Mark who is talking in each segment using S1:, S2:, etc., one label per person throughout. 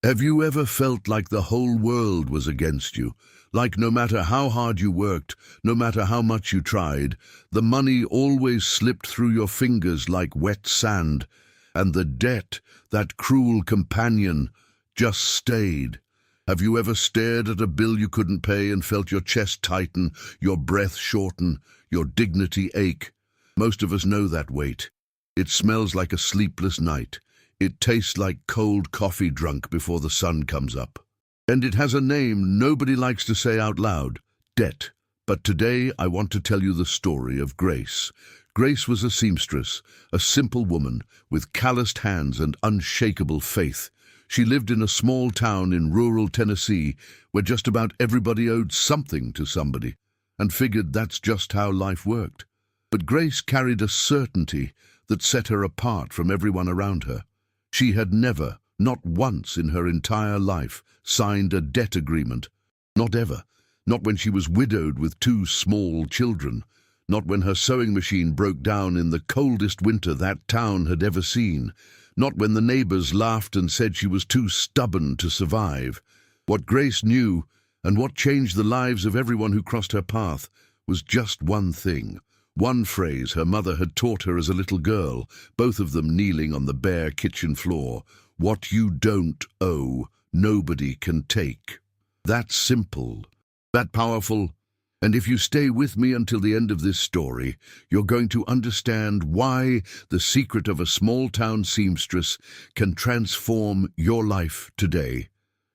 S1: Have you ever felt like the whole world was against you? Like no matter how hard you worked, no matter how much you tried, the money always slipped through your fingers like wet sand, and the debt, that cruel companion, just stayed. Have you ever stared at a bill you couldn't pay and felt your chest tighten, your breath shorten, your dignity ache? Most of us know that weight. It smells like a sleepless night. It tastes like cold coffee drunk before the sun comes up. And it has a name nobody likes to say out loud: debt. But today I want to tell you the story of Grace. Grace was a seamstress, a simple woman with calloused hands and unshakable faith. She lived in a small town in rural Tennessee where just about everybody owed something to somebody, and figured that's just how life worked. But Grace carried a certainty that set her apart from everyone around her. She had never, not once in her entire life, signed a debt agreement. Not ever. Not when she was widowed with 2 small children. Not when her sewing machine broke down in the coldest winter that town had ever seen. Not when the neighbors laughed and said she was too stubborn to survive. What Grace knew, and what changed the lives of everyone who crossed her path, was just one thing. One phrase her mother had taught her as a little girl, both of them kneeling on the bare kitchen floor: "What you don't owe, nobody can take." That simple, that powerful, and if you stay with me until the end of this story, you're going to understand why the secret of a small-town seamstress can transform your life today.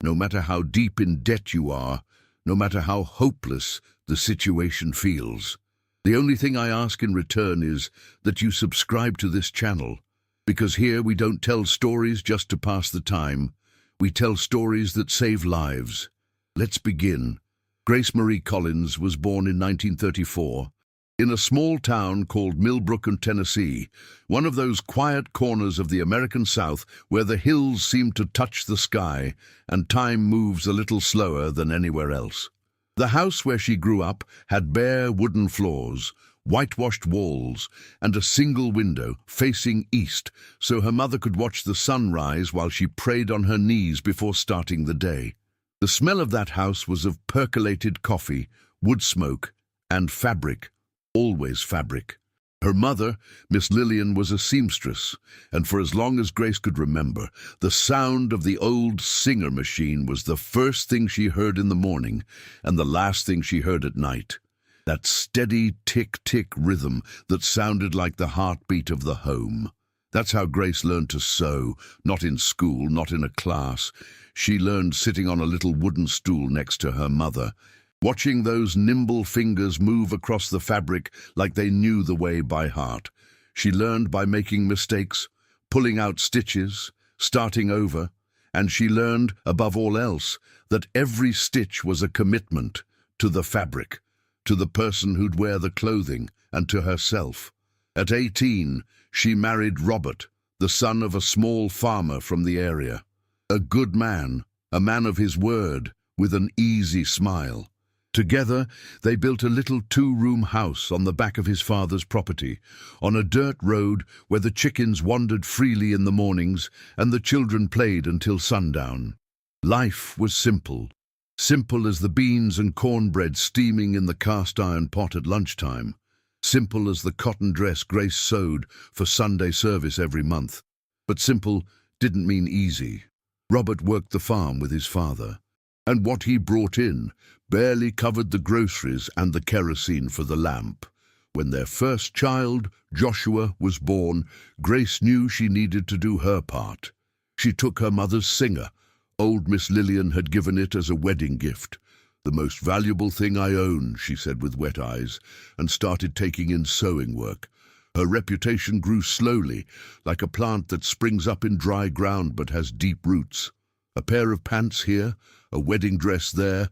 S1: No matter how deep in debt you are, no matter how hopeless the situation feels. The only thing I ask in return is that you subscribe to this channel, because here we don't tell stories just to pass the time. We tell stories that save lives. Let's begin. Grace Marie Collins was born in 1934 in a small town called Millbrook, Tennessee, one of those quiet corners of the American South where the hills seem to touch the sky and time moves a little slower than anywhere else. The house where she grew up had bare wooden floors, whitewashed walls, and a single window facing east, so her mother could watch the sun rise while she prayed on her knees before starting the day. The smell of that house was of percolated coffee, wood smoke, and fabric, always fabric. Her mother, Miss Lillian, was a seamstress, and for as long as Grace could remember, the sound of the old Singer machine was the first thing she heard in the morning and the last thing she heard at night. That steady tick-tick rhythm that sounded like the heartbeat of the home. That's how Grace learned to sew, not in school, not in a class. She learned sitting on a little wooden stool next to her mother, watching those nimble fingers move across the fabric like they knew the way by heart. She learned by making mistakes, pulling out stitches, starting over, and she learned, above all else, that every stitch was a commitment to the fabric, to the person who'd wear the clothing, and to herself. At 18, she married Robert, the son of a small farmer from the area. A good man, a man of his word, with an easy smile. Together, they built a little 2-room house on the back of his father's property, on a dirt road where the chickens wandered freely in the mornings and the children played until sundown. Life was simple, simple as the beans and cornbread steaming in the cast-iron pot at lunchtime, simple as the cotton dress Grace sewed for Sunday service every month. But simple didn't mean easy. Robert worked the farm with his father, and what he brought in barely covered the groceries and the kerosene for the lamp. When their first child, Joshua, was born, Grace knew she needed to do her part. She took her mother's Singer. Old Miss Lillian had given it as a wedding gift. "The most valuable thing I own," she said with wet eyes, and started taking in sewing work. Her reputation grew slowly, like a plant that springs up in dry ground but has deep roots. A pair of pants here, a wedding dress there,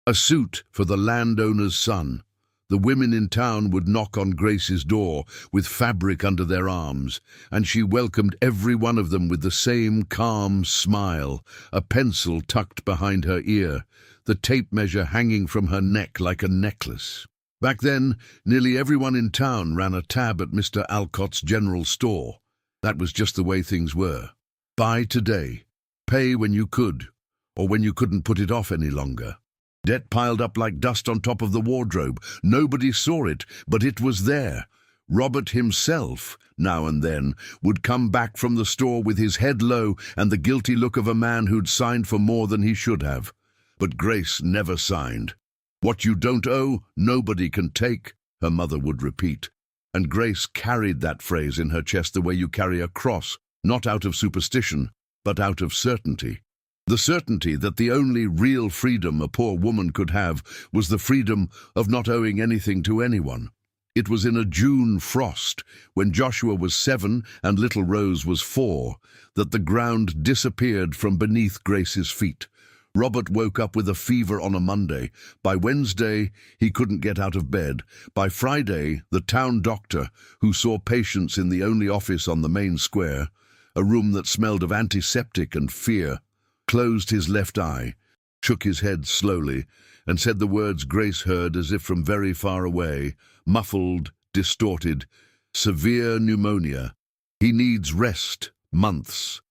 S1: a suit for the landowner's son. The women in town would knock on Grace's door with fabric under their arms, and she welcomed every one of them with the same calm smile, a pencil tucked behind her ear, the tape measure hanging from her neck like a necklace. Back then, nearly everyone in town ran a tab at Mr. Alcott's general store. That was just the way things were. Buy today, Pay when you could, or when you couldn't put it off any longer. Debt piled up like dust on top of the wardrobe. Nobody saw it, but it was there. Robert himself, now and then, would come back from the store with his head low and the guilty look of a man who'd signed for more than he should have. But Grace never signed. "What you don't owe, nobody can take," her mother would repeat. And Grace carried that phrase in her chest the way you carry a cross, not out of superstition, but out of certainty. The certainty that the only real freedom a poor woman could have was the freedom of not owing anything to anyone. It was in a June frost, when Joshua was 7 and little Rose was 4, that the ground disappeared from beneath Grace's feet. Robert woke up with a fever on a Monday. By Wednesday, he couldn't get out of bed. By Friday, the town doctor, who saw patients in the only office on the main square, a room that smelled of antiseptic and fear, closed his left eye, shook his head slowly, and said the words Grace heard as if from very far away, muffled, distorted: "Severe pneumonia. He needs rest, months,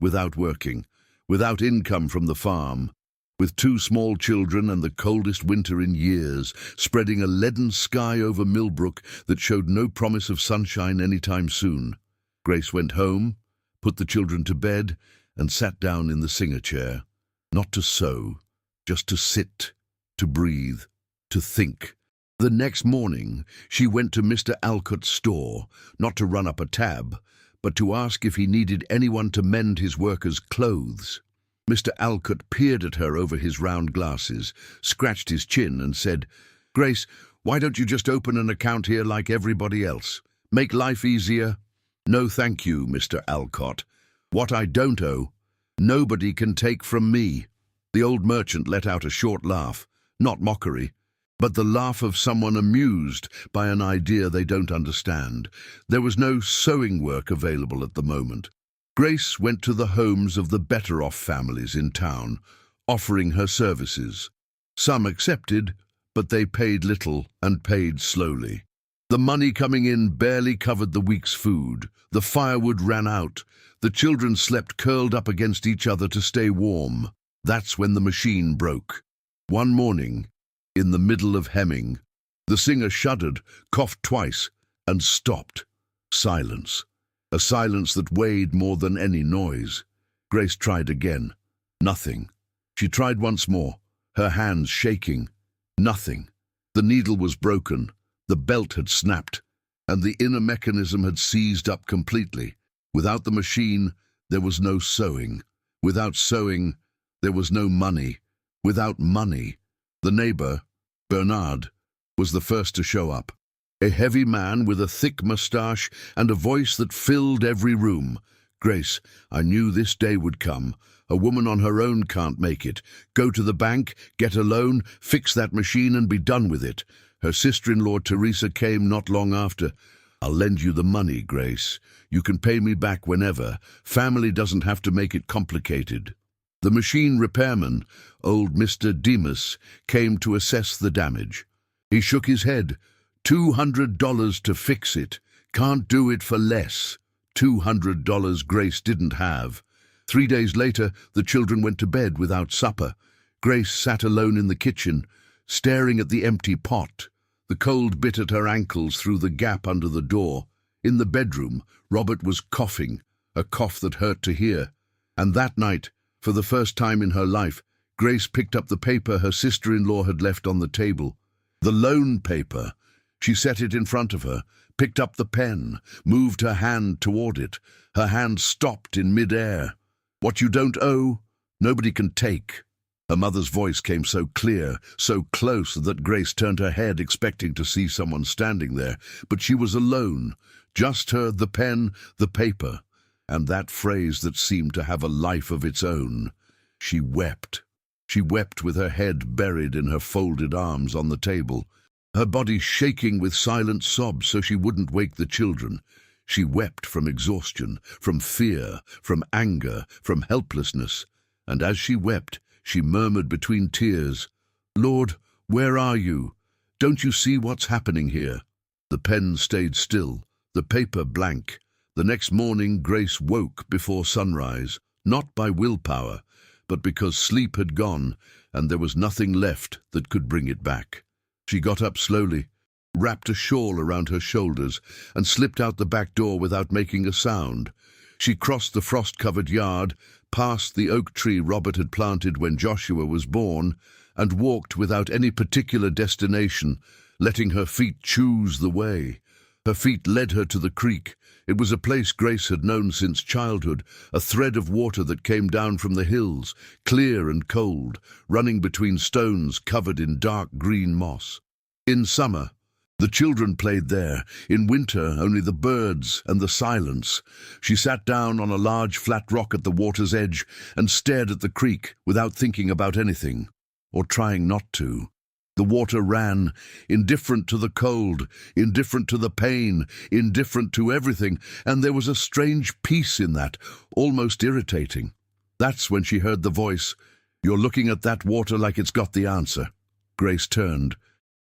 S1: without working, without income from the farm, with 2 small children and the coldest winter in years, spreading a leaden sky over Millbrook that showed no promise of sunshine any time soon." Grace went home, put the children to bed, and sat down in the singer chair, not to sew, just to sit, to breathe, to think. The next morning, she went to Mr. Alcott's store, not to run up a tab, but to ask if he needed anyone to mend his workers' clothes. Mr. Alcott peered at her over his round glasses, scratched his chin and said, "Grace, why don't you just open an account here like everybody else? Make life easier?" "No, thank you, Mr. Alcott. What I don't owe, nobody can take from me." The old merchant let out a short laugh, not mockery, but the laugh of someone amused by an idea they don't understand. There was no sewing work available at the moment. Grace went to the homes of the better-off families in town, offering her services. Some accepted, but they paid little and paid slowly. The money coming in barely covered the week's food. The firewood ran out. The children slept curled up against each other to stay warm. That's when the machine broke. One morning, in the middle of hemming, the singer shuddered, coughed twice, and stopped. Silence. A silence that weighed more than any noise. Grace tried again. Nothing. She tried once more, her hands shaking. Nothing. The needle was broken, the belt had snapped, and the inner mechanism had seized up completely. Without the machine, there was no sewing. Without sewing, there was no money. Without money, the neighbor, Bernard, was the first to show up. A heavy man with a thick moustache and a voice that filled every room. "Grace, I knew this day would come. A woman on her own can't make it. Go to the bank, get a loan, fix that machine and be done with it." Her sister-in-law Teresa came not long after. "I'll lend you the money, Grace. You can pay me back whenever. Family doesn't have to make it complicated." The machine repairman, old Mr. Demas, came to assess the damage. He shook his head. $200 to fix it. Can't do it for less. $200 Grace didn't have. 3 days later, the children went to bed without supper. Grace sat alone in the kitchen, staring at the empty pot. The cold bit at her ankles through the gap under the door. In the bedroom, Robert was coughing, a cough that hurt to hear. And that night, for the first time in her life, Grace picked up the paper her sister-in-law had left on the table. The loan paper. She set it in front of her, picked up the pen, moved her hand toward it. Her hand stopped in mid-air. "What you don't owe, nobody can take." Her mother's voice came so clear, so close, that Grace turned her head expecting to see someone standing there. But she was alone, just her, the pen, the paper, and that phrase that seemed to have a life of its own. She wept. She wept with her head buried in her folded arms on the table, her body shaking with silent sobs so she wouldn't wake the children. She wept from exhaustion, from fear, from anger, from helplessness, and as she wept, she murmured between tears, "Lord, where are you? Don't you see what's happening here?" The pen stayed still, the paper blank. The next morning Grace woke before sunrise. not by willpower, but because sleep had gone and there was nothing left that could bring it back. She got up slowly, wrapped a shawl around her shoulders, and slipped out the back door without making a sound. She crossed the frost-covered yard, past the oak tree Robert had planted when Joshua was born, and walked without any particular destination, letting her feet choose the way. Her feet led her to the creek. It was a place Grace had known since childhood, a thread of water that came down from the hills, clear and cold, running between stones covered in dark green moss. In summer, the children played there. In winter, only the birds and the silence. She sat down on a large flat rock at the water's edge and stared at the creek without thinking about anything, or trying not to. The water ran, indifferent to the cold, indifferent to the pain, indifferent to everything, and there was a strange peace in that, almost irritating. That's when she heard the voice, "You're looking at that water like it's got the answer." Grace turned.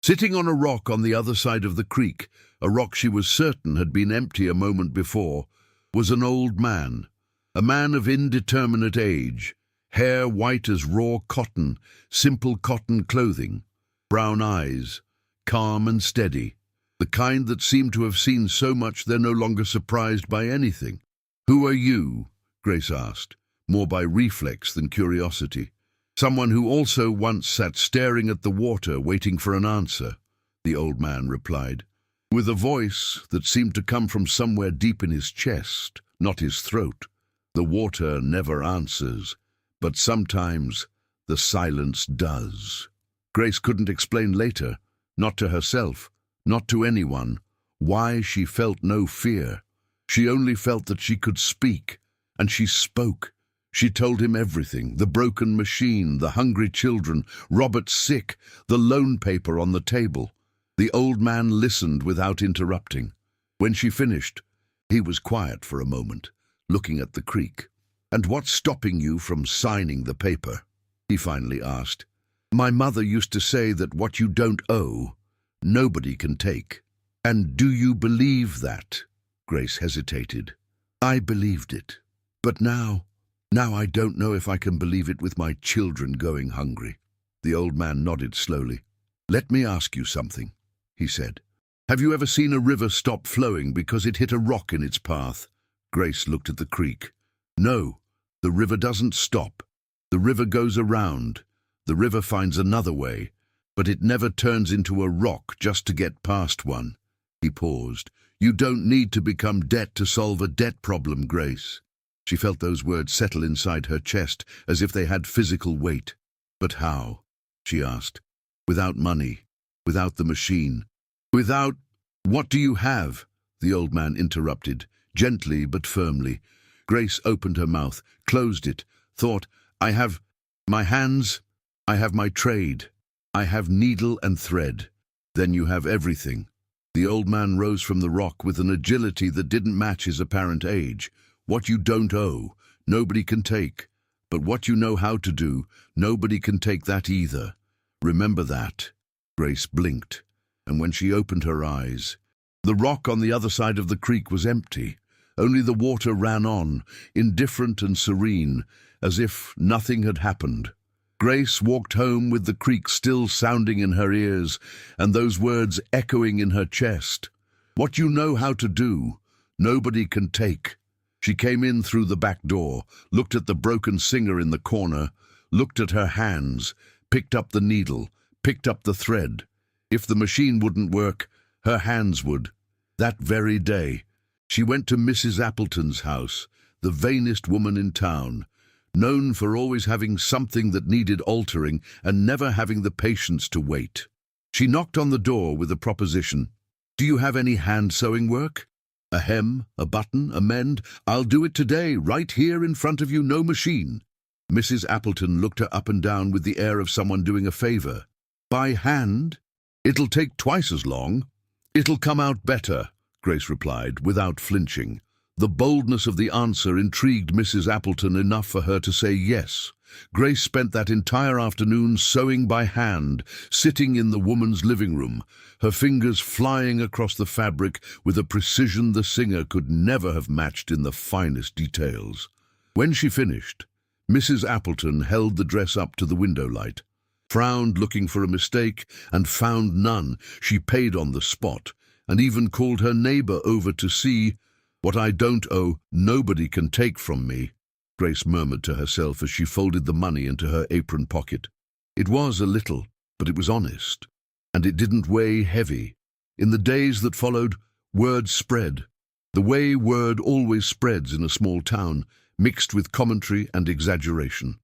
S1: Sitting on a rock on the other side of the creek, a rock she was certain had been empty a moment before, was an old man, a man of indeterminate age, hair white as raw cotton, simple cotton clothing, brown eyes, calm and steady, the kind that seemed to have seen so much they're no longer surprised by anything. "Who are you?" Grace asked, more by reflex than curiosity. "Someone who also once sat staring at the water, waiting for an answer," the old man replied, with a voice that seemed to come from somewhere deep in his chest, not his throat. "The water never answers, but sometimes the silence does." Grace couldn't explain later, not to herself, not to anyone, why she felt no fear. She only felt that she could speak, and she spoke. She told him everything, the broken machine, the hungry children, Robert sick, the loan paper on the table. The old man listened without interrupting. When she finished, he was quiet for a moment, looking at the creek. "And what's stopping you from signing the paper?" he finally asked. "My mother used to say that what you don't owe, nobody can take." "And do you believe that?" Grace hesitated. "I believed it. But now I don't know if I can believe it with my children going hungry." The old man nodded slowly. "Let me ask you something," he said. "Have you ever seen a river stop flowing because it hit a rock in its path?" Grace looked at the creek. "No, the river doesn't stop. The river goes around. The river finds another way, but it never turns into a rock just to get past one." He paused. "You don't need to become debt to solve a debt problem, Grace." She felt those words settle inside her chest as if they had physical weight. "But how?" she asked. "Without money, without the machine, without—" "What do you have?" the old man interrupted, gently but firmly. Grace opened her mouth, closed it, thought, "I have my hands, I have my trade, I have needle and thread. Then you have everything." The old man rose from the rock with an agility that didn't match his apparent age. "What you don't owe, nobody can take. But what you know how to do, nobody can take that either. Remember that." Grace blinked, and when she opened her eyes, the rock on the other side of the creek was empty. Only the water ran on, indifferent and serene, as if nothing had happened. Grace walked home with the creek still sounding in her ears, and those words echoing in her chest. "What you know how to do, nobody can take." She came in through the back door, looked at the broken singer in the corner, looked at her hands, picked up the needle, picked up the thread. If the machine wouldn't work, her hands would. That very day, she went to Mrs. Appleton's house, the vainest woman in town, known for always having something that needed altering and never having the patience to wait. She knocked on the door with a proposition. "Do you have any hand-sewing work? A hem, a button, a mend? I'll do it today, right here in front of you, no machine." Mrs. Appleton looked her up and down with the air of someone doing a favor. "By hand? It'll take twice as long." "It'll come out better," Grace replied, without flinching. The boldness of the answer intrigued Mrs. Appleton enough for her to say yes. Grace spent that entire afternoon sewing by hand, sitting in the woman's living room, her fingers flying across the fabric with a precision the singer could never have matched in the finest details. When she finished, Mrs. Appleton held the dress up to the window light, frowned looking for a mistake, and found none. She paid on the spot, and even called her neighbor over to see. "What I don't owe, nobody can take from me," Grace murmured to herself as she folded the money into her apron pocket. It was a little, but it was honest, and it didn't weigh heavy. In the days that followed, word spread, the way word always spreads in a small town, mixed with commentary and exaggeration.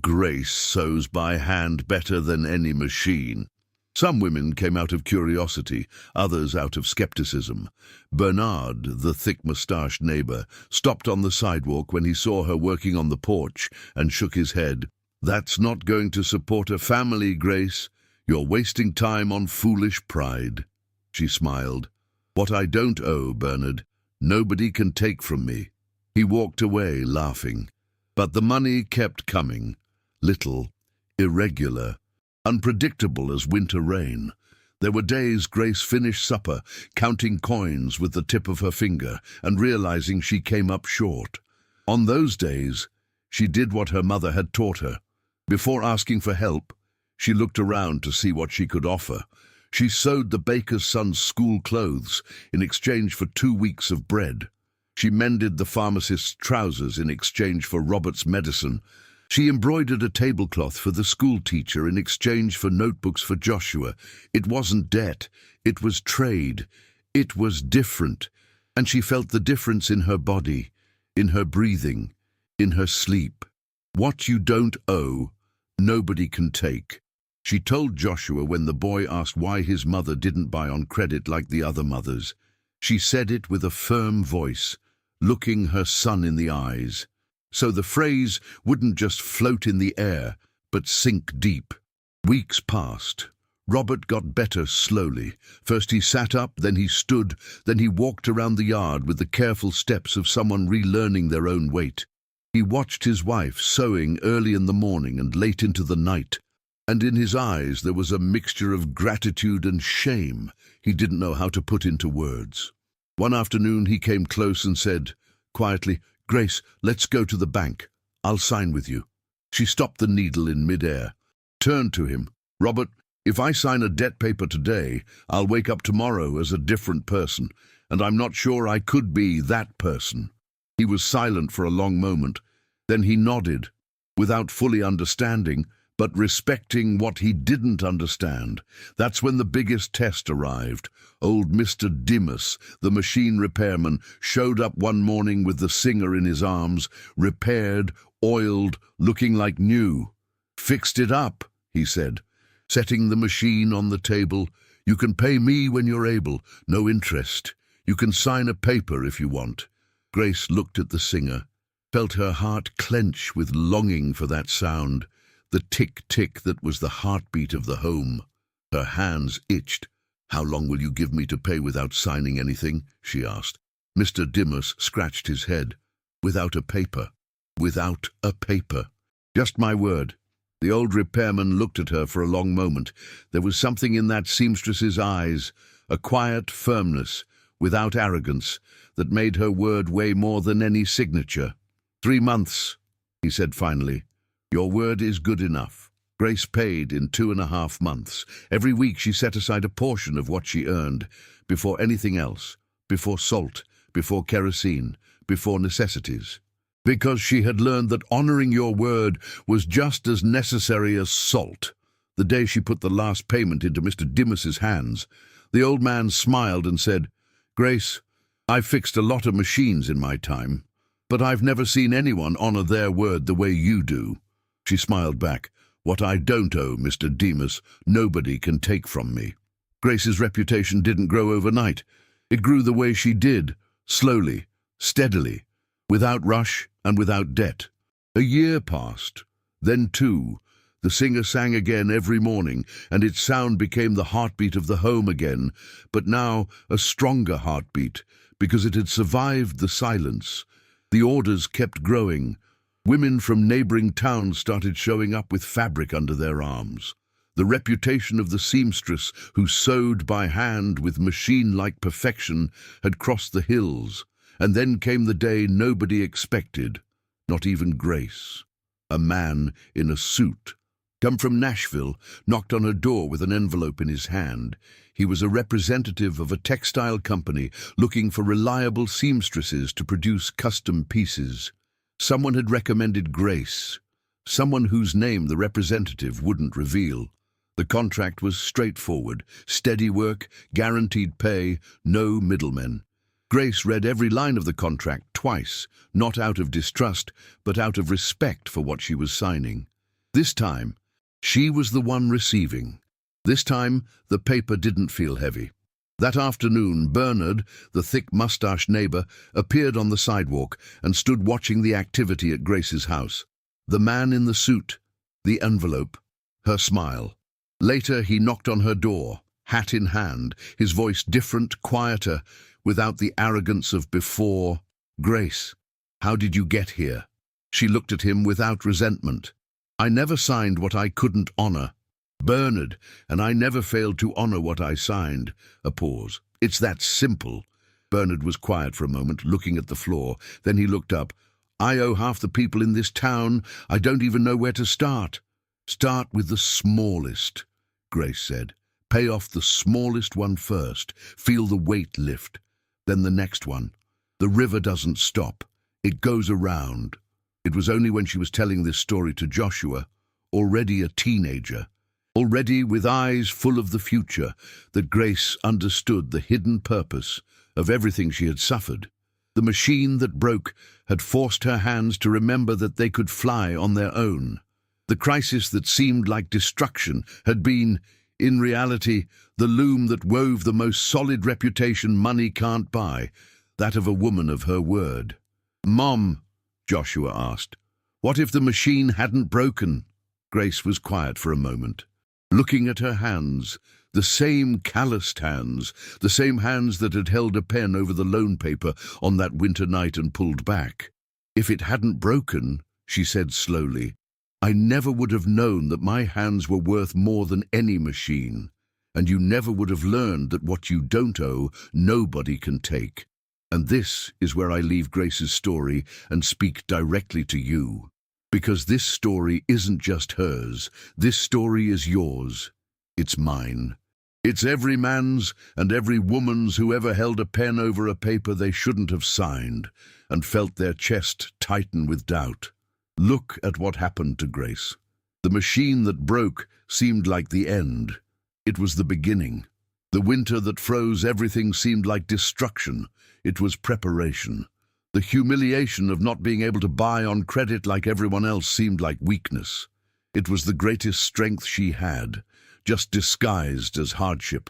S1: "Grace sews by hand better than any machine." Some women came out of curiosity, others out of skepticism. Bernard, the thick-moustached neighbor, stopped on the sidewalk when he saw her working on the porch and shook his head. "That's not going to support a family, Grace. You're wasting time on foolish pride." She smiled. "What I don't owe, Bernard, nobody can take from me." He walked away, laughing. But the money kept coming. Little, irregular, unpredictable as winter rain. There were days Grace finished supper, counting coins with the tip of her finger and realizing she came up short. On those days, she did what her mother had taught her. Before asking for help, she looked around to see what she could offer. She sewed the baker's son's school clothes in exchange for 2 weeks of bread. She mended the pharmacist's trousers in exchange for Robert's medicine. She embroidered a tablecloth for the school teacher in exchange for notebooks for Joshua. It wasn't debt, it was trade. It was different, and she felt the difference in her body, in her breathing, in her sleep. What you don't owe, nobody can take. She told Joshua when the boy asked why his mother didn't buy on credit like the other mothers. She said it with a firm voice, looking her son in the eyes. So the phrase wouldn't just float in the air, but sink deep. Weeks passed. Robert got better slowly. First he sat up, then he stood, then he walked around the yard with the careful steps of someone relearning their own weight. He watched his wife sewing early in the morning and late into the night, and in his eyes there was a mixture of gratitude and shame he didn't know how to put into words. One afternoon he came close and said, quietly, "Grace, let's go to the bank. I'll sign with you." She stopped the needle in midair, turned to him. "Robert, if I sign a debt paper today, I'll wake up tomorrow as a different person, and I'm not sure I could be that person." He was silent for a long moment. Then he nodded, without fully understanding, but respecting what he didn't understand. That's when the biggest test arrived. Old Mr. Dimas, the machine repairman, showed up one morning with the singer in his arms, repaired, oiled, looking like new. "Fixed it up," he said, setting the machine on the table. "You can pay me when you're able, no interest. You can sign a paper if you want." Grace looked at the singer, felt her heart clench with longing for that sound, the tick-tick that was the heartbeat of the home. Her hands itched. "How long will you give me to pay without signing anything?" she asked. Mr. Dimas scratched his head. "Without a paper. Without a paper. Just my word." The old repairman looked at her for a long moment. There was something in that seamstress's eyes, a quiet firmness, without arrogance, that made her word weigh more than any signature. 3 months, he said finally. "Your word is good enough." Grace paid in 2.5 months. Every week she set aside a portion of what she earned, before anything else, before salt, before kerosene, before necessities. Because she had learned that honoring your word was just as necessary as salt. The day she put the last payment into Mr. Dimas's hands, the old man smiled and said, "Grace, I've fixed a lot of machines in my time, but I've never seen anyone honor their word the way you do." She smiled back. "What I don't owe, Mr. Dimas, nobody can take from me." Grace's reputation didn't grow overnight. It grew the way she did, slowly, steadily, without rush and without debt. A year passed, then 2. The singer sang again every morning, and its sound became the heartbeat of the home again, but now a stronger heartbeat, because it had survived the silence. The orders kept growing. Women from neighboring towns started showing up with fabric under their arms. The reputation of the seamstress who sewed by hand with machine-like perfection had crossed the hills, and then came the day nobody expected. Not even Grace. A man in a suit, come from Nashville, knocked on her door with an envelope in his hand. He was a representative of a textile company looking for reliable seamstresses to produce custom pieces. Someone had recommended Grace, someone whose name the representative wouldn't reveal. The contract was straightforward, steady work, guaranteed pay, no middlemen. Grace read every line of the contract twice, not out of distrust, but out of respect for what she was signing. This time, she was the one receiving. This time, the paper didn't feel heavy. That afternoon, Bernard, the thick-mustached neighbor, appeared on the sidewalk and stood watching the activity at Grace's house. The man in the suit, the envelope, her smile. Later, he knocked on her door, hat in hand, his voice different, quieter, without the arrogance of before. "Grace, how did you get here?" She looked at him without resentment. "I never signed what I couldn't honor." "Bernard, and I never failed to honor what I signed." A pause. "It's that simple." Bernard was quiet for a moment, looking at the floor. Then he looked up. "I owe half the people in this town. I don't even know where to start." "Start with the smallest," Grace said. "Pay off the smallest one first. Feel the weight lift. Then the next one. The river doesn't stop. It goes around." It was only when she was telling this story to Joshua, already a teenager, already with eyes full of the future, that Grace understood the hidden purpose of everything she had suffered. The machine that broke had forced her hands to remember that they could fly on their own. The crisis that seemed like destruction had been, in reality, the loom that wove the most solid reputation money can't buy, that of a woman of her word. "Mom," Joshua asked, "what if the machine hadn't broken?" Grace was quiet for a moment, looking at her hands, the same calloused hands, the same hands that had held a pen over the loan paper on that winter night and pulled back. "If it hadn't broken," she said slowly, "I never would have known that my hands were worth more than any machine, and you never would have learned that what you don't owe, nobody can take." And this is where I leave Grace's story and speak directly to you. Because this story isn't just hers. This story is yours. It's mine. It's every man's and every woman's who ever held a pen over a paper they shouldn't have signed and felt their chest tighten with doubt. Look at what happened to Grace. The machine that broke seemed like the end. It was the beginning. The winter that froze everything seemed like destruction. It was preparation. The humiliation of not being able to buy on credit like everyone else seemed like weakness. It was the greatest strength she had, just disguised as hardship.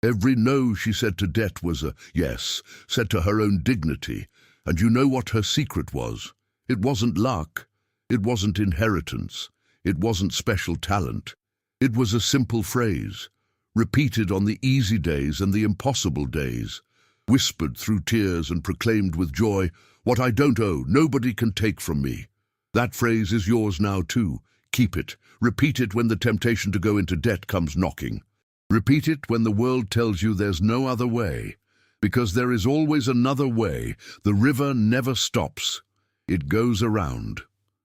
S1: Every no she said to debt was a yes, said to her own dignity. And you know what her secret was? It wasn't luck. It wasn't inheritance. It wasn't special talent. It was a simple phrase, repeated on the easy days and the impossible days, whispered through tears and proclaimed with joy, "What I don't owe, nobody can take from me." That phrase is yours now too. Keep it. Repeat it when the temptation to go into debt comes knocking. Repeat it when the world tells you there's no other way. Because there is always another way. The river never stops. It goes around.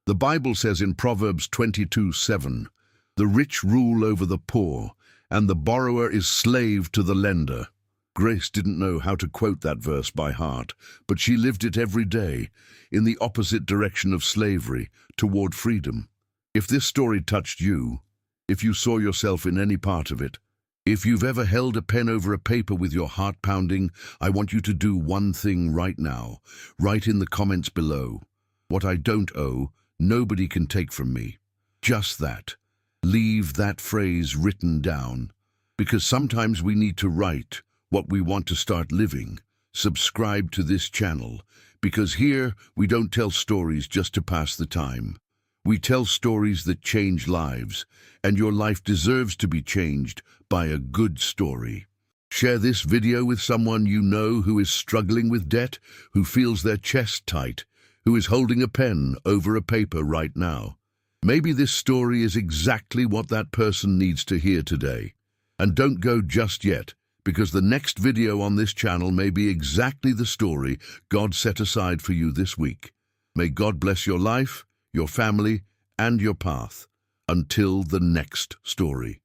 S1: The Bible says in Proverbs 22:7, "The rich rule over the poor, and the borrower is slave to the lender." Grace didn't know how to quote that verse by heart, but she lived it every day, in the opposite direction of slavery, toward freedom. If this story touched you, if you saw yourself in any part of it, if you've ever held a pen over a paper with your heart pounding, I want you to do one thing right now. Write in the comments below, "What I don't owe, nobody can take from me." Just that. Leave that phrase written down, because sometimes we need to write what we want to start living. Subscribe to this channel, because here we don't tell stories just to pass the time. We tell stories that change lives, and your life deserves to be changed by a good story. Share this video with someone you know who is struggling with debt, who feels their chest tight, who is holding a pen over a paper right now. Maybe this story is exactly what that person needs to hear today. And don't go just yet, because the next video on this channel may be exactly the story God set aside for you this week. May God bless your life, your family, and your path. Until the next story.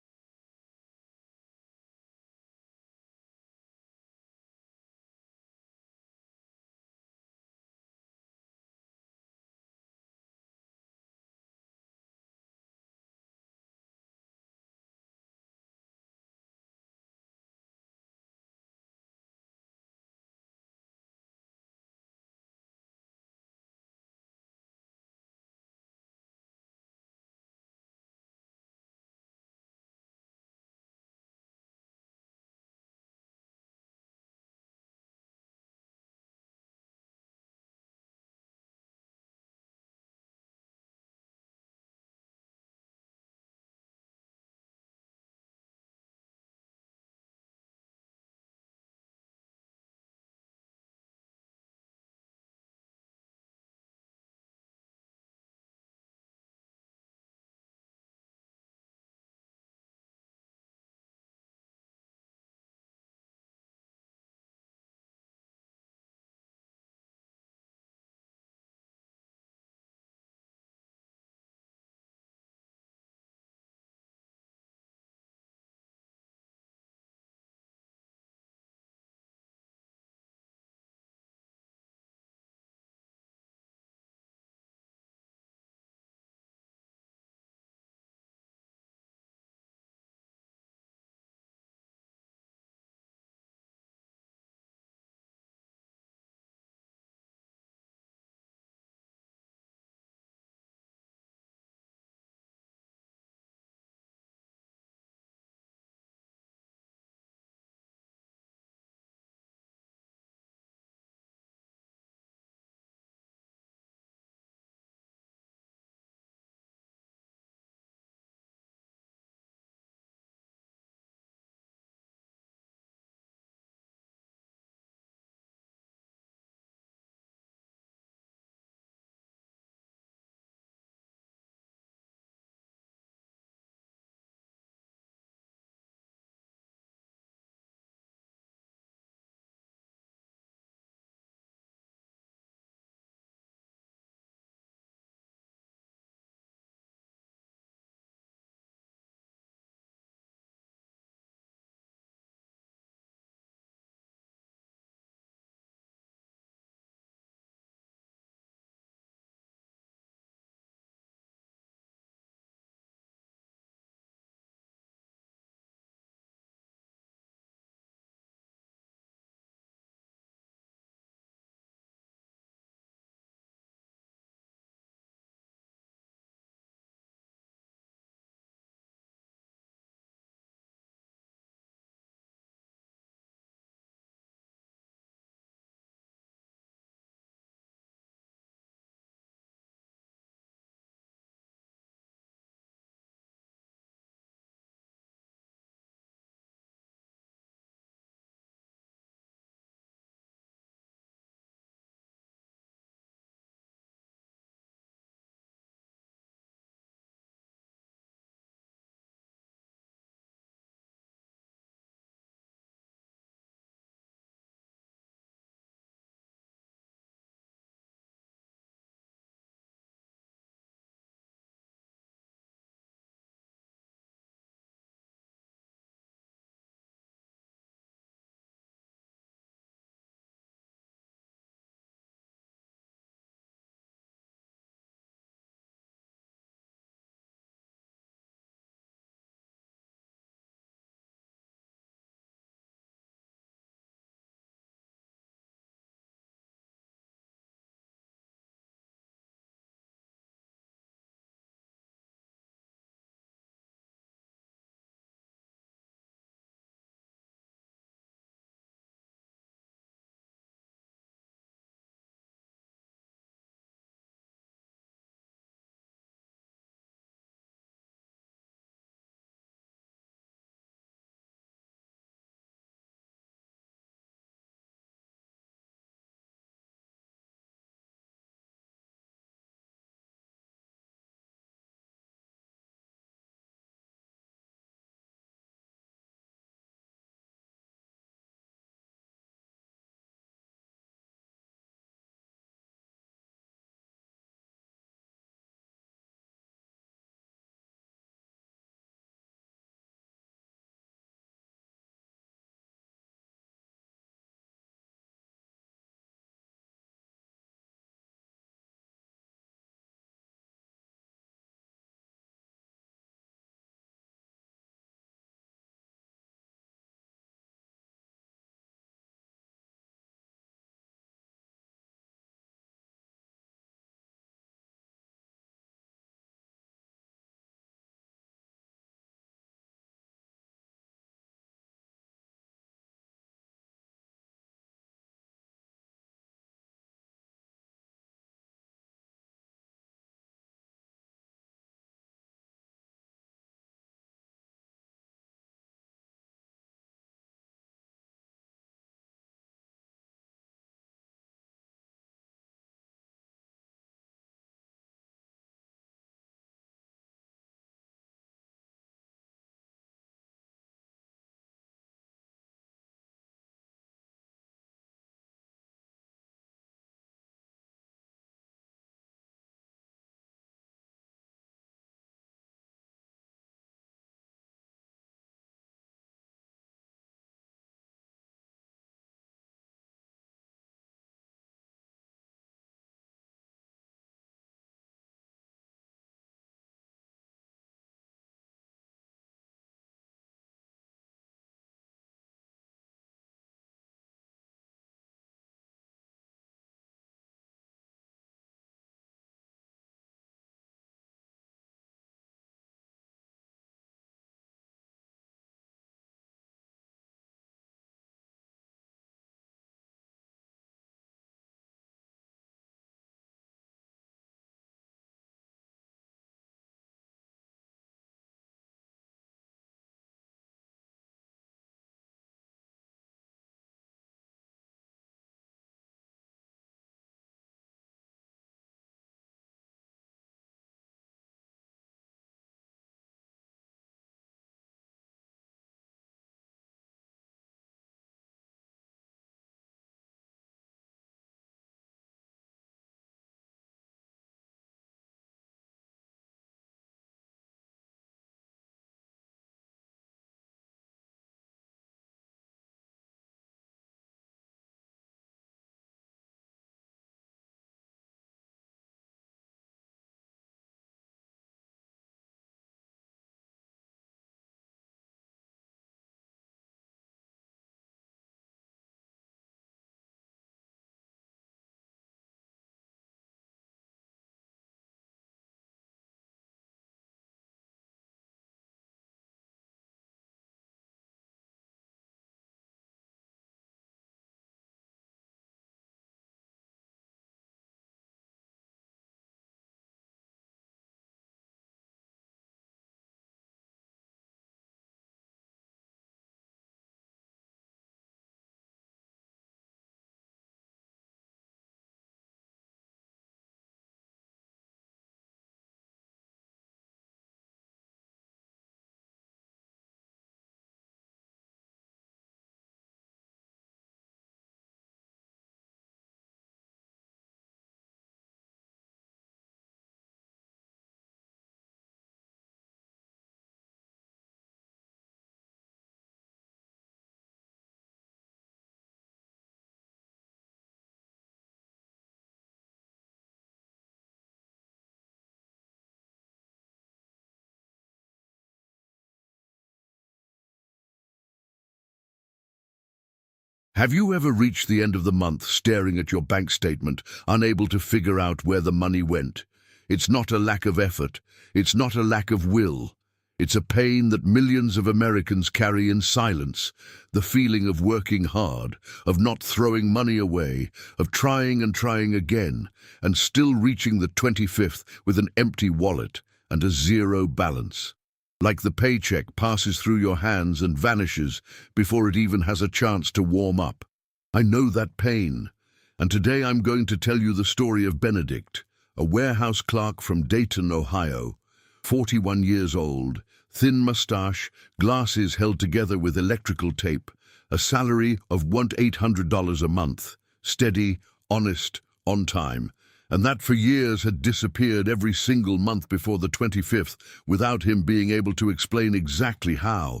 S1: Have you ever reached the end of the month staring at your bank statement, unable to figure out where the money went? It's not a lack of effort. It's not a lack of will. It's a pain that millions of Americans carry in silence. The feeling of working hard, of not throwing money away, of trying and trying again, and still reaching the 25th with an empty wallet and a zero balance. Like the paycheck passes through your hands and vanishes before it even has a chance to warm up. I know that pain, and today I'm going to tell you the story of Benedict, a warehouse clerk from Dayton, Ohio, 41 years old, thin mustache, glasses held together with electrical tape, a salary of $1,800 a month, steady, honest, on time, and that for years had disappeared every single month before the 25th without him being able to explain exactly how,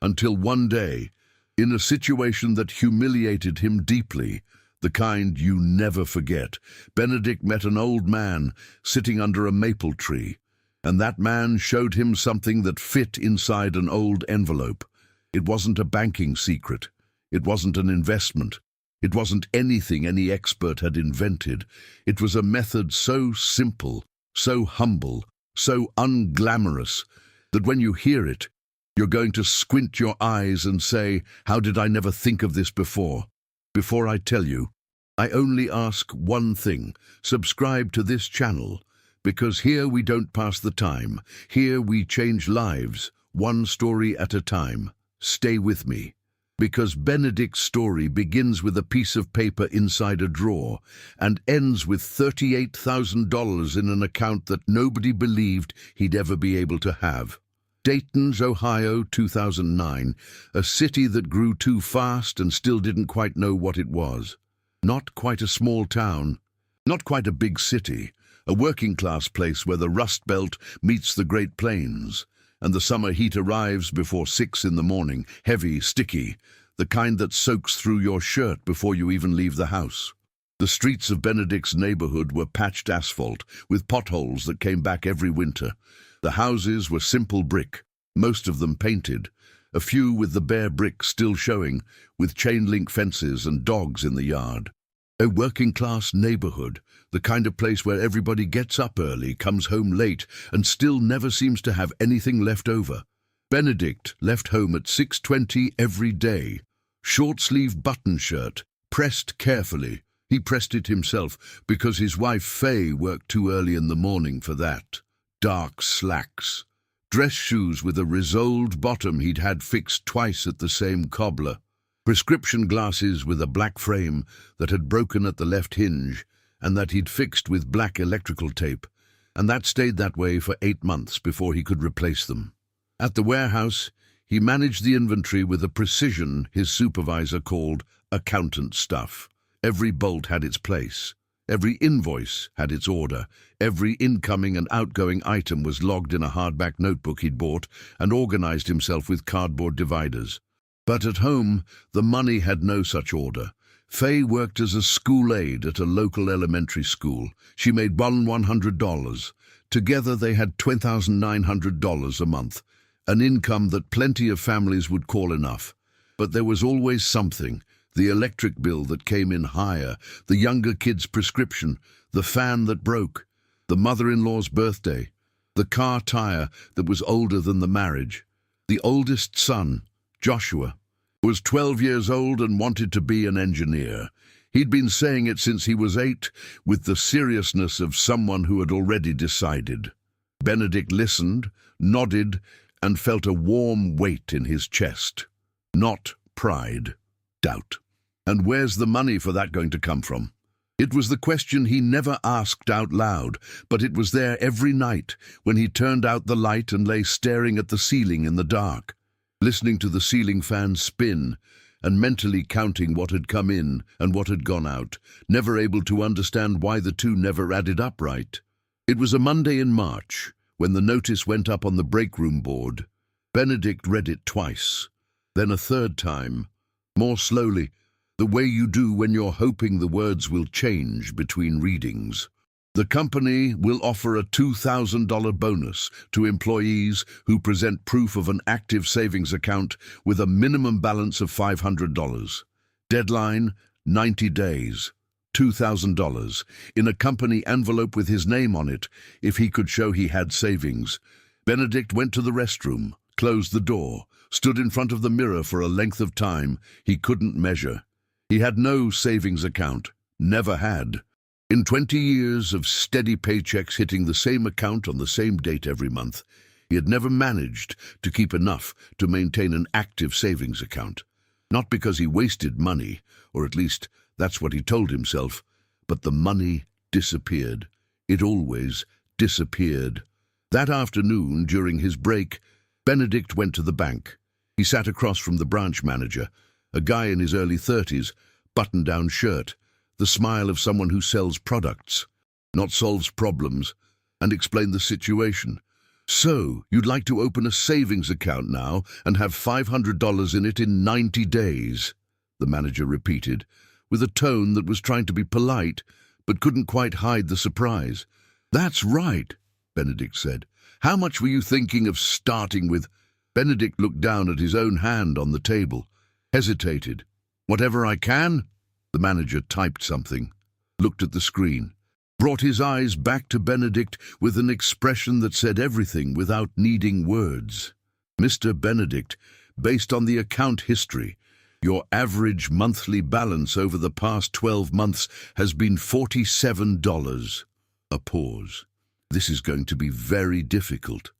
S1: until one day, in a situation that humiliated him deeply, the kind you never forget, Benedict met an old man sitting under a maple tree, and that man showed him something that fit inside an old envelope. It wasn't a banking secret. It wasn't an investment. It wasn't anything any expert had invented. It was a method so simple, so humble, so unglamorous, that when you hear it, you're going to squint your eyes and say, "How did I never think of this before?" Before I tell you, I only ask one thing: subscribe to this channel, because here we don't pass the time. Here we change lives, one story at a time. Stay with me. Because Benedict's story begins with a piece of paper inside a drawer and ends with $38,000 in an account that nobody believed he'd ever be able to have. Dayton's, Ohio, 2009, a city that grew too fast and still didn't quite know what it was. Not quite a small town, not quite a big city, a working-class place where the Rust Belt meets the Great Plains, and the summer heat arrives before 6 in the morning, heavy, sticky, the kind that soaks through your shirt before you even leave the house. The streets of Benedict's neighborhood were patched asphalt, with potholes that came back every winter. The houses were simple brick, most of them painted, a few with the bare brick still showing, with chain-link fences and dogs in the yard. A working-class neighborhood, the kind of place where everybody gets up early, comes home late, and still never seems to have anything left over. Benedict left home at 6:20 every day. Short-sleeve button shirt, pressed carefully. He pressed it himself because his wife Faye worked too early in the morning for that. Dark slacks. Dress shoes with a risoled bottom he'd had fixed twice at the same cobbler. Prescription glasses with a black frame that had broken at the left hinge and that he'd fixed with black electrical tape, and that stayed that way for 8 months before he could replace them. At the warehouse, he managed the inventory with a precision his supervisor called accountant stuff. Every bolt had its place. Every invoice had its order. Every incoming and outgoing item was logged in a hardback notebook he'd bought and organized himself with cardboard dividers. But at home, the money had no such order. Faye worked as a school aide at a local elementary school. She made $100. Together they had $2,900 a month, an income that plenty of families would call enough. But there was always something: the electric bill that came in higher, the younger kid's prescription, the fan that broke, the mother-in-law's birthday, the car tire that was older than the marriage. The oldest son, Joshua, was 12 years old and wanted to be an engineer. He'd been saying it since he was 8, with the seriousness of someone who had already decided. Benedict listened, nodded, and felt a warm weight in his chest. Not pride, doubt. And where's the money for that going to come from? It was the question he never asked out loud, but it was there every night when he turned out the light and lay staring at the ceiling in the dark, listening to the ceiling fan spin and mentally counting what had come in and what had gone out, never able to understand why the two never added up right. It was a Monday in March when the notice went up on the break room board. Benedict read it twice, then a third time, more slowly, the way you do when you're hoping the words will change between readings. The company will offer a $2,000 bonus to employees who present proof of an active savings account with a minimum balance of $500. Deadline, 90 days. $2,000, in a company envelope with his name on it, if he could show he had savings. Benedict went to the restroom, closed the door, stood in front of the mirror for a length of time he couldn't measure. He had no savings account, never had. In 20 years of steady paychecks hitting the same account on the same date every month, he had never managed to keep enough to maintain an active savings account. Not because he wasted money, or at least that's what he told himself, but the money disappeared. It always disappeared. That afternoon, during his break, Benedict went to the bank. He sat across from the branch manager, a guy in his early 30s, button-down shirt, the smile of someone who sells products, not solves problems, and explained the situation. "So, you'd like to open a savings account now and have $500 in it in 90 days, the manager repeated, with a tone that was trying to be polite, but couldn't quite hide the surprise. "That's right," Benedict said. "How much were you thinking of starting with?" Benedict looked down at his own hand on the table, hesitated. "Whatever I can?" The manager typed something, looked at the screen, brought his eyes back to Benedict with an expression that said everything without needing words. "Mr. Benedict, based on the account history, your average monthly balance over the past 12 months has been $47. A pause. "This is going to be very difficult."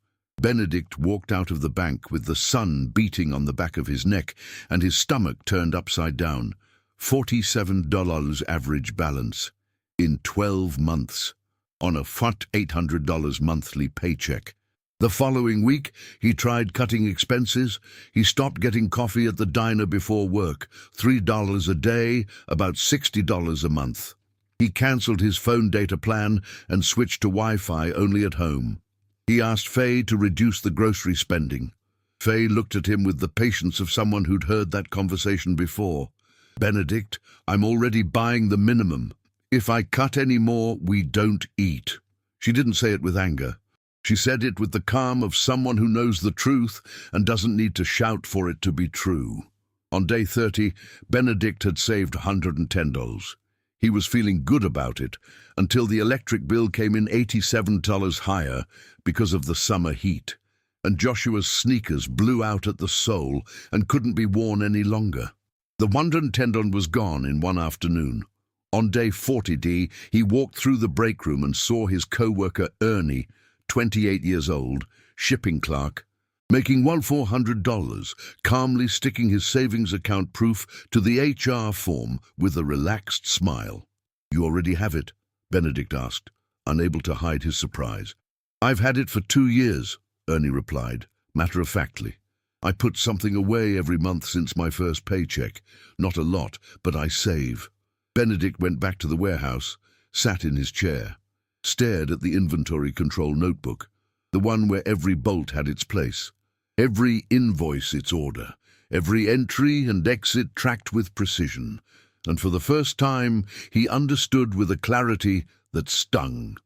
S1: Benedict walked out of the bank with the sun beating on the back of his neck and his stomach turned upside down. $47 average balance in 12 months on a fat $800 monthly paycheck. The following week, he tried cutting expenses. He stopped getting coffee at the diner before work, $3 a day, about $60 a month. He cancelled his phone data plan and switched to Wi-Fi only at home. He asked Faye to reduce the grocery spending. Faye looked at him with the patience of someone who'd heard that conversation before. "Benedict, I'm already buying the minimum. If I cut any more, we don't eat." She didn't say it with anger. She said it with the calm of someone who knows the truth and doesn't need to shout for it to be true. On day 30, Benedict had saved $110. He was feeling good about it until the electric bill came in $87 higher because of the summer heat, and Joshua's sneakers blew out at the sole and couldn't be worn any longer. The $110 was gone in one afternoon. On day 40D, he walked through the break room and saw his co-worker Ernie, 28 years old, shipping clerk, making $400, calmly sticking his savings account proof to the HR form with a relaxed smile. "You already have it?" Benedict asked, unable to hide his surprise. "I've had it for 2 years, Ernie replied, matter-of-factly. "I put something away every month since my first paycheck. Not a lot, but I save." Benedict went back to the warehouse, sat in his chair, stared at the inventory control notebook, the one where every bolt had its place, every invoice its order, every entry and exit tracked with precision, and for the first time he understood with a clarity that stung.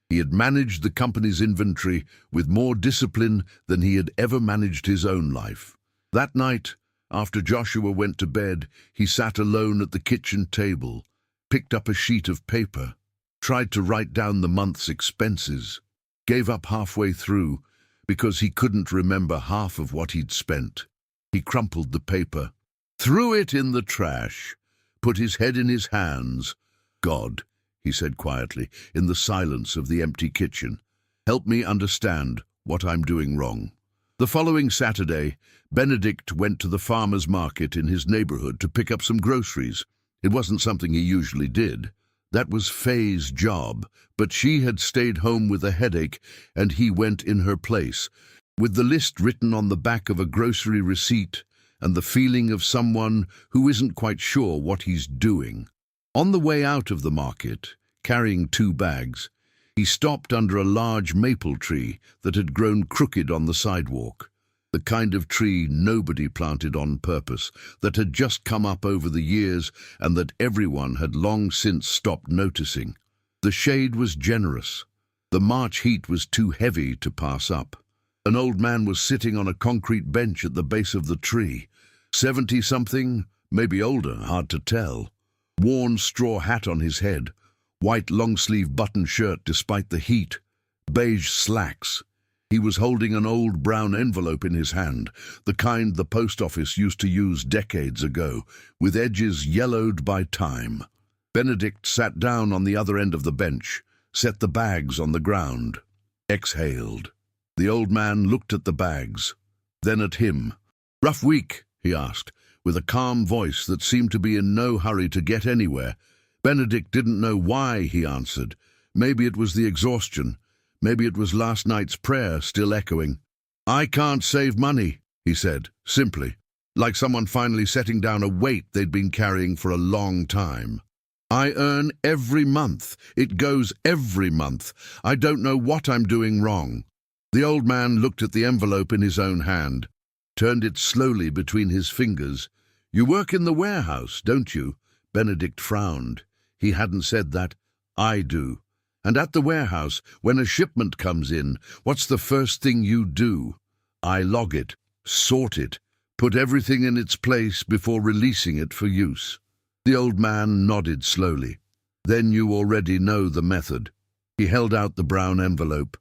S1: He had managed the company's inventory with more discipline than he had ever managed his own life. That night, after Joshua went to bed, he sat alone at the kitchen table, picked up a sheet of paper, tried to write down the month's expenses, gave up halfway through because he couldn't remember half of what he'd spent. He crumpled the paper, threw it in the trash, put his head in his hands. "God," he said quietly, in the silence of the empty kitchen, "help me understand what I'm doing wrong." The following Saturday, Benedict went to the farmer's market in his neighborhood to pick up some groceries. It wasn't something he usually did. That was Faye's job, but she had stayed home with a headache, and he went in her place, with the list written on the back of a grocery receipt and the feeling of someone who isn't quite sure what he's doing. On the way out of the market, carrying 2 bags, he stopped under a large maple tree that had grown crooked on the sidewalk, the kind of tree nobody planted on purpose, that had just come up over the years and that everyone had long since stopped noticing. The shade was generous. The March heat was too heavy to pass up. An old man was sitting on a concrete bench at the base of the tree, 70-something, maybe older, hard to tell. Worn straw hat on his head, white long-sleeve button shirt despite the heat, beige slacks. He was holding an old brown envelope in his hand, the kind the post office used to use decades ago, with edges yellowed by time. Benedict sat down on the other end of the bench, set the bags on the ground, exhaled. The old man looked at the bags, then at him. "Rough week?" he asked, with a calm voice that seemed to be in no hurry to get anywhere. Benedict didn't know why he answered. Maybe it was the exhaustion. Maybe it was last night's prayer still echoing. "I can't save money," he said, simply, like someone finally setting down a weight they'd been carrying for a long time. "I earn every month. It goes every month. I don't know what I'm doing wrong." The old man looked at the envelope in his own hand, turned it slowly between his fingers. "You work in the warehouse, don't you?" Benedict frowned. He hadn't said that. "I do. And at the warehouse, when a shipment comes in, what's the first thing you do?" "I log it, sort it, put everything in its place before releasing it for use." The old man nodded slowly. "Then you already know the method." He held out the brown envelope.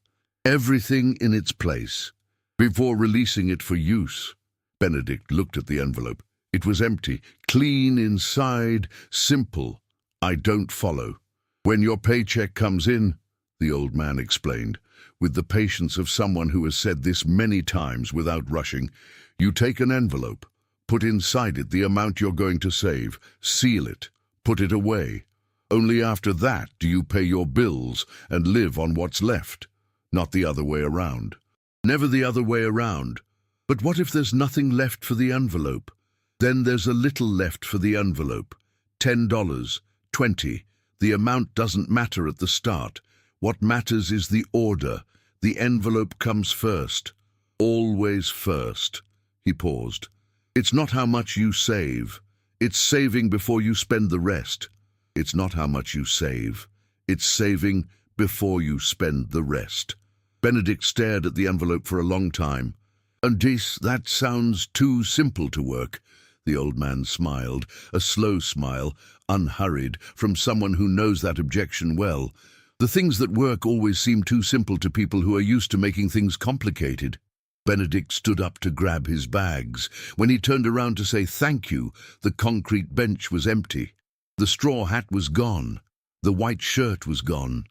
S1: "Everything in its place, before releasing it for use." Benedict looked at the envelope. It was empty, clean inside, simple. "I don't follow." "When your paycheck comes in," the old man explained, with the patience of someone who has said this many times without rushing, "you take an envelope, put inside it the amount you're going to save, seal it, put it away. Only after that do you pay your bills and live on what's left, not the other way around." "Never the other way around. But what if there's nothing left for the envelope?" "Then there's a little left for the envelope. $10, $20. The amount doesn't matter at the start. What matters is the order. The envelope comes first. Always first." He paused. "It's not how much you save. It's saving before you spend the rest. It's not how much you save. It's saving before you spend the rest." Benedict stared at the envelope for a long time. "And that sounds too simple to work." The old man smiled, a slow smile, unhurried, from someone who knows that objection well. "The things that work always seem too simple to people who are used to making things complicated." Benedict stood up to grab his bags. When he turned around to say thank you, the concrete bench was empty. The straw hat was gone. The white shirt was gone.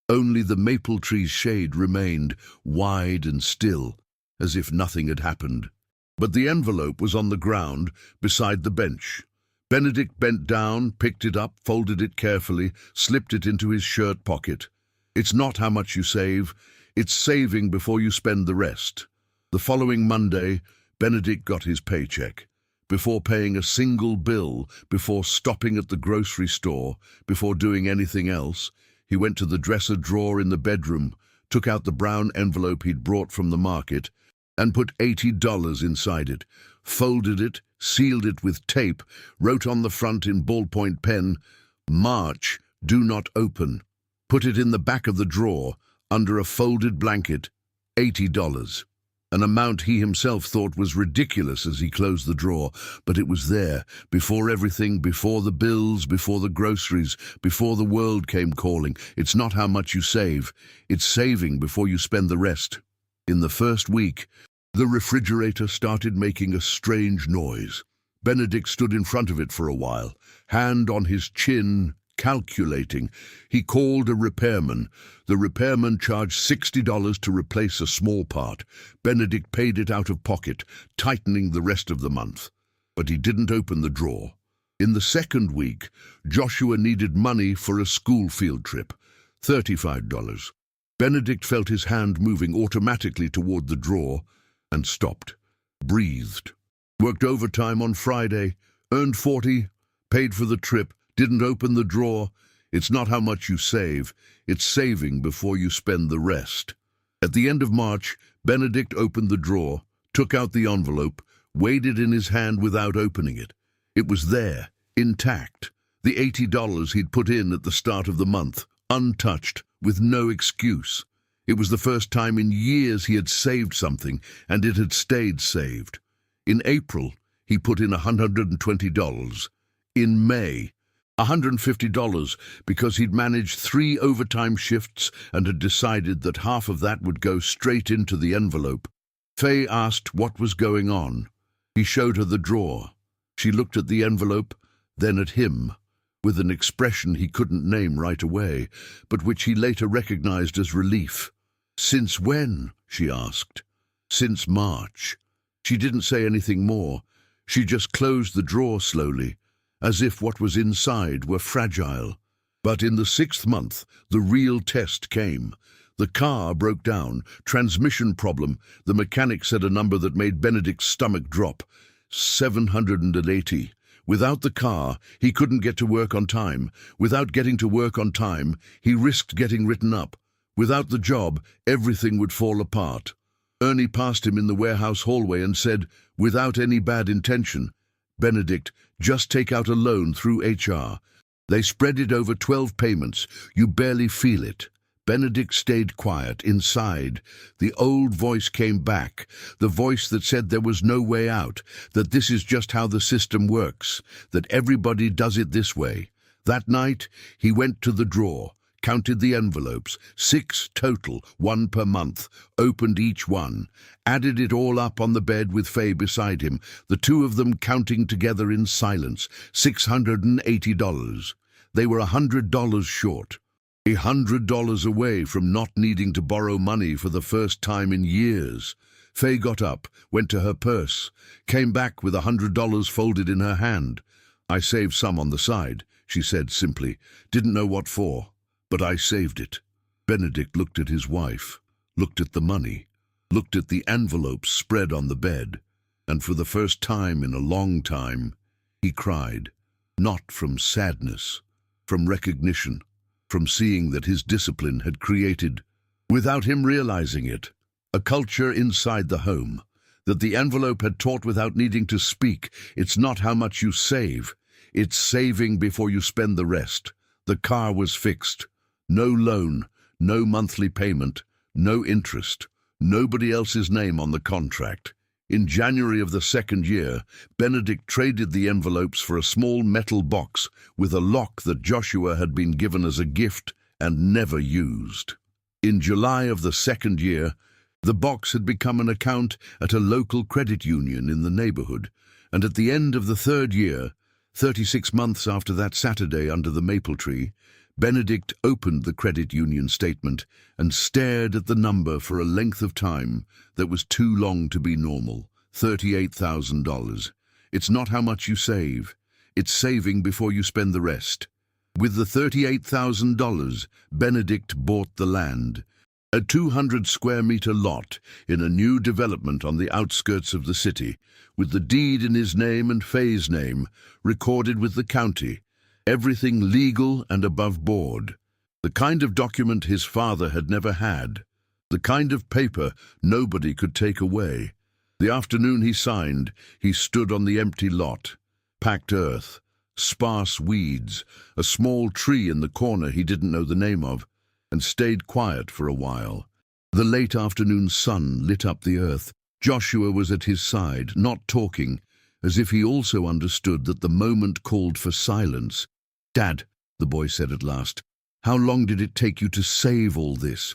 S1: Only the maple tree's shade remained, wide and still, as if nothing had happened. But the envelope was on the ground, beside the bench. Benedict bent down, picked it up, folded it carefully, slipped it into his shirt pocket. "It's not how much you save. It's saving before you spend the rest." The following Monday, Benedict got his paycheck. Before paying a single bill, before stopping at the grocery store, before doing anything else, he went to the dresser drawer in the bedroom, took out the brown envelope he'd brought from the market, and put $80 inside it, folded it, sealed it with tape, wrote on the front in ballpoint pen, "March, do not open." Put it in the back of the drawer, under a folded blanket, $80. An amount he himself thought was ridiculous as he closed the drawer, but it was there, before everything, before the bills, before the groceries, before the world came calling. It's not how much you save. It's saving before you spend the rest. In the first week, the refrigerator started making a strange noise. Benedict stood in front of it for a while, hand on his chin, calculating. He called a repairman. The repairman charged $60 to replace a small part. Benedict paid it out of pocket, tightening the rest of the month. But he didn't open the drawer. In the second week, Joshua needed money for a school field trip, $35. Benedict felt his hand moving automatically toward the drawer and stopped, breathed. Worked overtime on Friday, earned $40, paid for the trip, didn't open the drawer. It's not how much you save, it's saving before you spend the rest. At the end of March, Benedict opened the drawer, took out the envelope, weighed it in his hand without opening it. It was there, intact. The $80 he'd put in at the start of the month, untouched, with no excuse. It was the first time in years he had saved something, and it had stayed saved. In April, He put in $120. In May, $150 because he'd managed 3 overtime shifts and had decided that half of that would go straight into the envelope. Faye asked what was going on. He showed her the drawer. She looked at the envelope, then at him, with an expression he couldn't name right away, but which he later recognized as relief. "Since when?" she asked. "Since March." She didn't say anything more. She just closed the drawer slowly, as if what was inside were fragile. But in the 6th month, the real test came. The car broke down, transmission problem. The mechanic said a number that made Benedict's stomach drop. 780. Without the car, he couldn't get to work on time. Without getting to work on time, he risked getting written up. Without the job, everything would fall apart. Ernie passed him in the warehouse hallway and said, without any bad intention, "Benedict, just take out a loan through HR. They spread it over 12 payments. You barely feel it." Benedict stayed quiet, inside. The old voice came back, the voice that said there was no way out, that this is just how the system works, that everybody does it this way. That night, he went to the drawer, counted the envelopes, 6 total, 1 per month, opened each one, added it all up on the bed with Faye beside him, the two of them counting together in silence, $680. They were $100 short. $100 away from not needing to borrow money for the first time in years. Faye got up, went to her purse, came back with $100 folded in her hand. "I saved some on the side," she said simply. "Didn't know what for, but I saved it." Benedict looked at his wife, looked at the money, looked at the envelopes spread on the bed, and for the first time in a long time, he cried. Not from sadness, from recognition, from seeing that his discipline had created, without him realizing it, a culture inside the home, that the envelope had taught without needing to speak. It's not how much you save, it's saving before you spend the rest. The car was fixed. No loan, no monthly payment, no interest, nobody else's name on the contract. In January of the 2nd year, Benedict traded the envelopes for a small metal box with a lock that Joshua had been given as a gift and never used. In July of the 2nd year, the box had become an account at a local credit union in the neighborhood, and at the end of the 3rd year, 36 months after that Saturday under the maple tree, Benedict opened the credit union statement and stared at the number for a length of time that was too long to be normal. $38,000. It's not how much you save, it's saving before you spend the rest. With the $38,000, Benedict bought the land, a 200-square-meter lot in a new development on the outskirts of the city, with the deed in his name and Faye's name, recorded with the county. Everything legal and above board. The kind of document his father had never had. The kind of paper nobody could take away. The afternoon he signed, he stood on the empty lot. Packed earth, sparse weeds, a small tree in the corner he didn't know the name of, and stayed quiet for a while. The late afternoon sun lit up the earth. Joshua was at his side, not talking, as if he also understood that the moment called for silence. "Dad," the boy said at last, "how long did it take you to save all this?"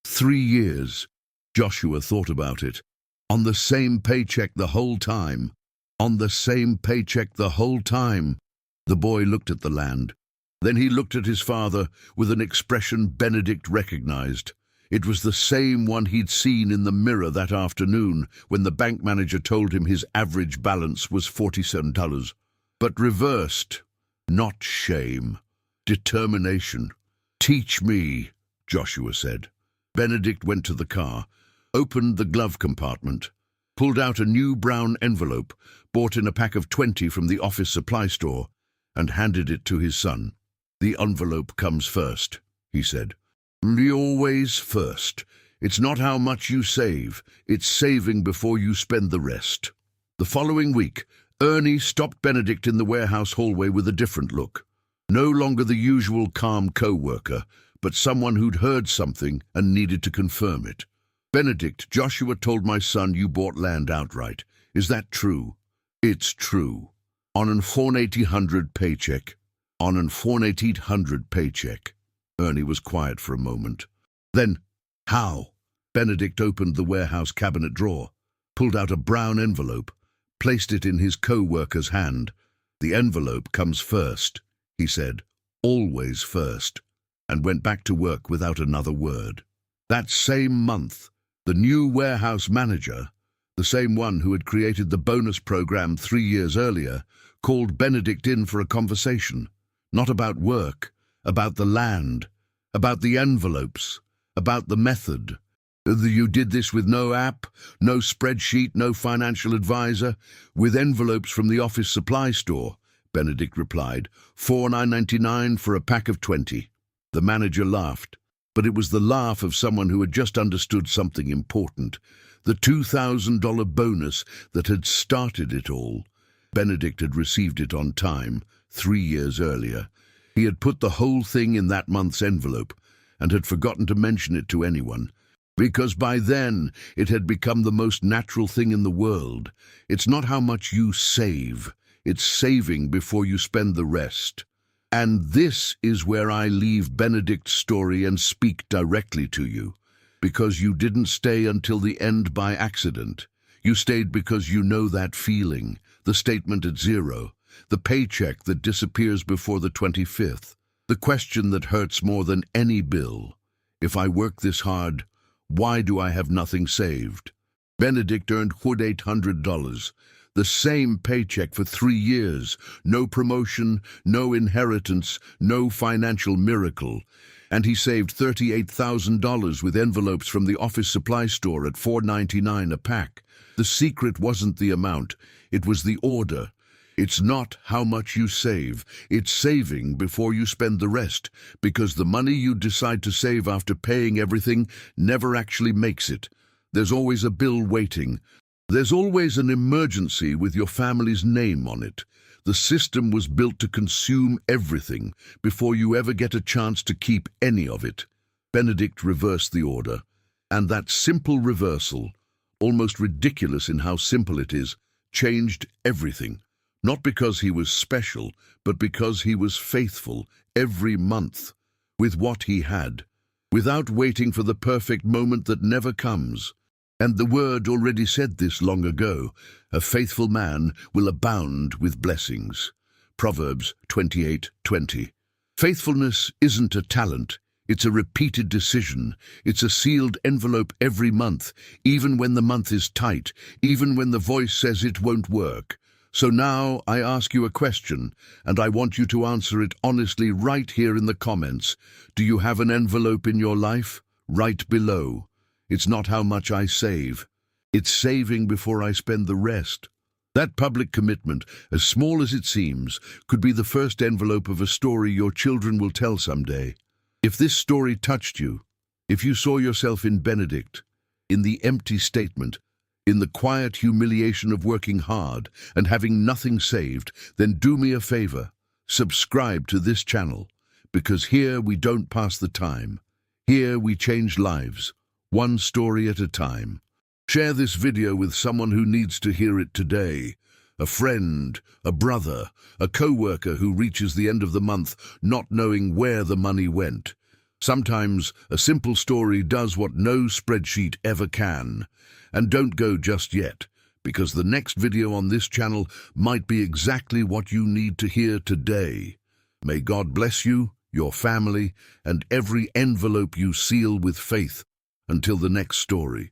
S1: 3 years. Joshua thought about it. On the same paycheck the whole time. On the same paycheck the whole time. The boy looked at the land. Then he looked at his father with an expression Benedict recognized. It was the same one he'd seen in the mirror that afternoon when the bank manager told him his average balance was $47. But reversed. Not shame. Determination. "Teach me," Joshua said. Benedict went to the car, opened the glove compartment, pulled out a new brown envelope, bought in a pack of 20 from the office supply store, and handed it to his son. "The envelope comes first," he said. "Always first. It's not how much you save, it's saving before you spend the rest." The following week, Ernie stopped Benedict in the warehouse hallway with a different look. No longer the usual calm co-worker, but someone who'd heard something and needed to confirm it. "Benedict, Joshua told my son you bought land outright. Is that true?" It's true. On an 4,800 paycheck. On an 4,800 paycheck. Ernie was quiet for a moment. Then, how? Benedict opened the warehouse cabinet drawer, pulled out a brown envelope, placed it in his co-worker's hand. The envelope comes first, he said, always first, and went back to work without another word. That same month, the new warehouse manager, the same one who had created the bonus program 3 years earlier, called Benedict in for a conversation. Not about work, about the land, about the envelopes, about the method. You did this with no app, no spreadsheet, no financial advisor, with envelopes from the office supply store, Benedict replied, $4.99 for a pack of 20. The manager laughed, but it was the laugh of someone who had just understood something important, the $2,000 bonus that had started it all. Benedict had received it on time, 3 years earlier. He had put the whole thing in that month's envelope and had forgotten to mention it to anyone, because by then it had become the most natural thing in the world. It's not how much you save, it's saving before you spend the rest. And this is where I leave Benedict's story and speak directly to you, because you didn't stay until the end by accident. You stayed because you know that feeling, the statement at zero, the paycheck that disappears before the 25th, the question that hurts more than any bill. If I work this hard, why do I have nothing saved? Benedict earned $800, the same paycheck for 3 years, no promotion, no inheritance, no financial miracle. And he saved $38,000 with envelopes from the office supply store at $4.99 a pack. The secret wasn't the amount, it was the order. It's not how much you save, it's saving before you spend the rest, because the money you decide to save after paying everything never actually makes it. There's always a bill waiting. There's always an emergency with your family's name on it. The system was built to consume everything before you ever get a chance to keep any of it. Benedict reversed the order, and that simple reversal, almost ridiculous in how simple it is, changed everything. Not because he was special, but because he was faithful every month with what he had, without waiting for the perfect moment that never comes. And the Word already said this long ago, a faithful man will abound with blessings. Proverbs 28:20. Faithfulness isn't a talent, it's a repeated decision. It's a sealed envelope every month, even when the month is tight, even when the voice says it won't work. So now I ask you a question, and I want you to answer it honestly right here in the comments. Do you have an envelope in your life? Right below. It's not how much I save. It's saving before I spend the rest. That public commitment, as small as it seems, could be the first envelope of a story your children will tell someday. If this story touched you, if you saw yourself in Benedict, in the empty statement, in the quiet humiliation of working hard and having nothing saved, then do me a favor, subscribe to this channel, because here we don't pass the time. Here we change lives, one story at a time. Share this video with someone who needs to hear it today. A friend, a brother, a co-worker who reaches the end of the month not knowing where the money went. Sometimes a simple story does what no spreadsheet ever can. And don't go just yet, because the next video on this channel might be exactly what you need to hear today. May God bless you, your family, and every envelope you seal with faith. Until the next story.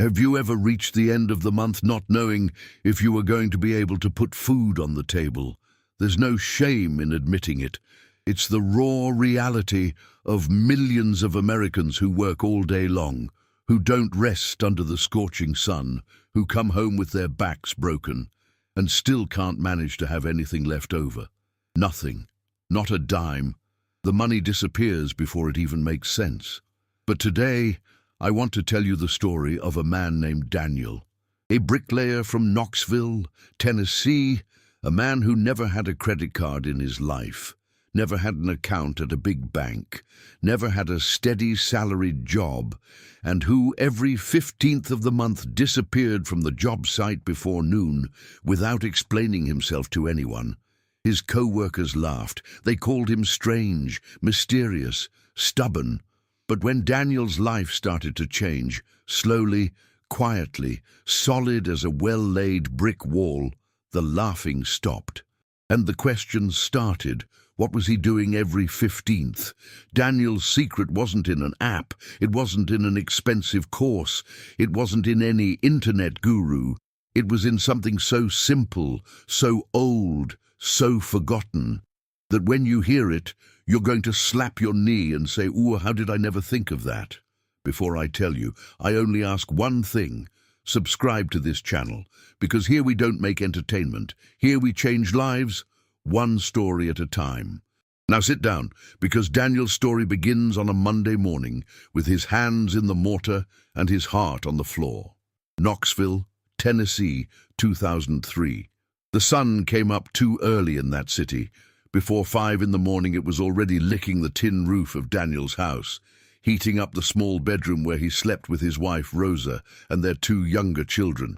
S1: Have you ever reached the end of the month not knowing if you were going to be able to put food on the table? There's no shame in admitting it. It's the raw reality of millions of Americans who work all day long, who don't rest under the scorching sun, who come home with their backs broken, and still can't manage to have anything left over. Nothing. Not a dime. The money disappears before it even makes sense. But today, I want to tell you the story of a man named Daniel, a bricklayer from Knoxville, Tennessee, a man who never had a credit card in his life, never had an account at a big bank, never had a steady salaried job, and who every 15th of the month disappeared from the job site before noon without explaining himself to anyone. His co-workers laughed. They called him strange, mysterious, stubborn. But when Daniel's life started to change, slowly, quietly, solid as a well-laid brick wall, the laughing stopped. And the questions started. What was he doing every 15th? Daniel's secret wasn't in an app. It wasn't in an expensive course. It wasn't in any internet guru. It was in something so simple, so old, so forgotten, that when you hear it, you're going to slap your knee and say, "Ooh, how did I never think of that?" Before I tell you, I only ask one thing. Subscribe to this channel, because here we don't make entertainment. Here we change lives, one story at a time. Now sit down, because Daniel's story begins on a Monday morning with his hands in the mortar and his heart on the floor. Knoxville, Tennessee, 2003. The sun came up too early in that city. Before 5 in the morning, it was already licking the tin roof of Daniel's house, heating up the small bedroom where he slept with his wife Rosa and their 2 younger children.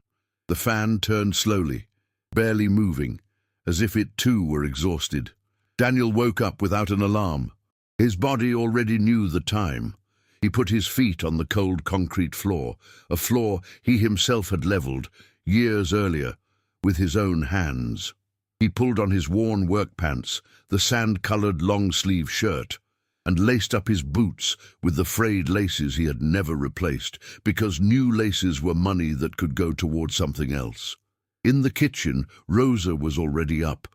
S1: The fan turned slowly, barely moving, as if it too were exhausted. Daniel woke up without an alarm. His body already knew the time. He put his feet on the cold concrete floor, a floor he himself had leveled years earlier with his own hands. He pulled on his worn work pants, the sand-colored long-sleeve shirt, and laced up his boots with the frayed laces he had never replaced, because new laces were money that could go toward something else. In the kitchen, Rosa was already up,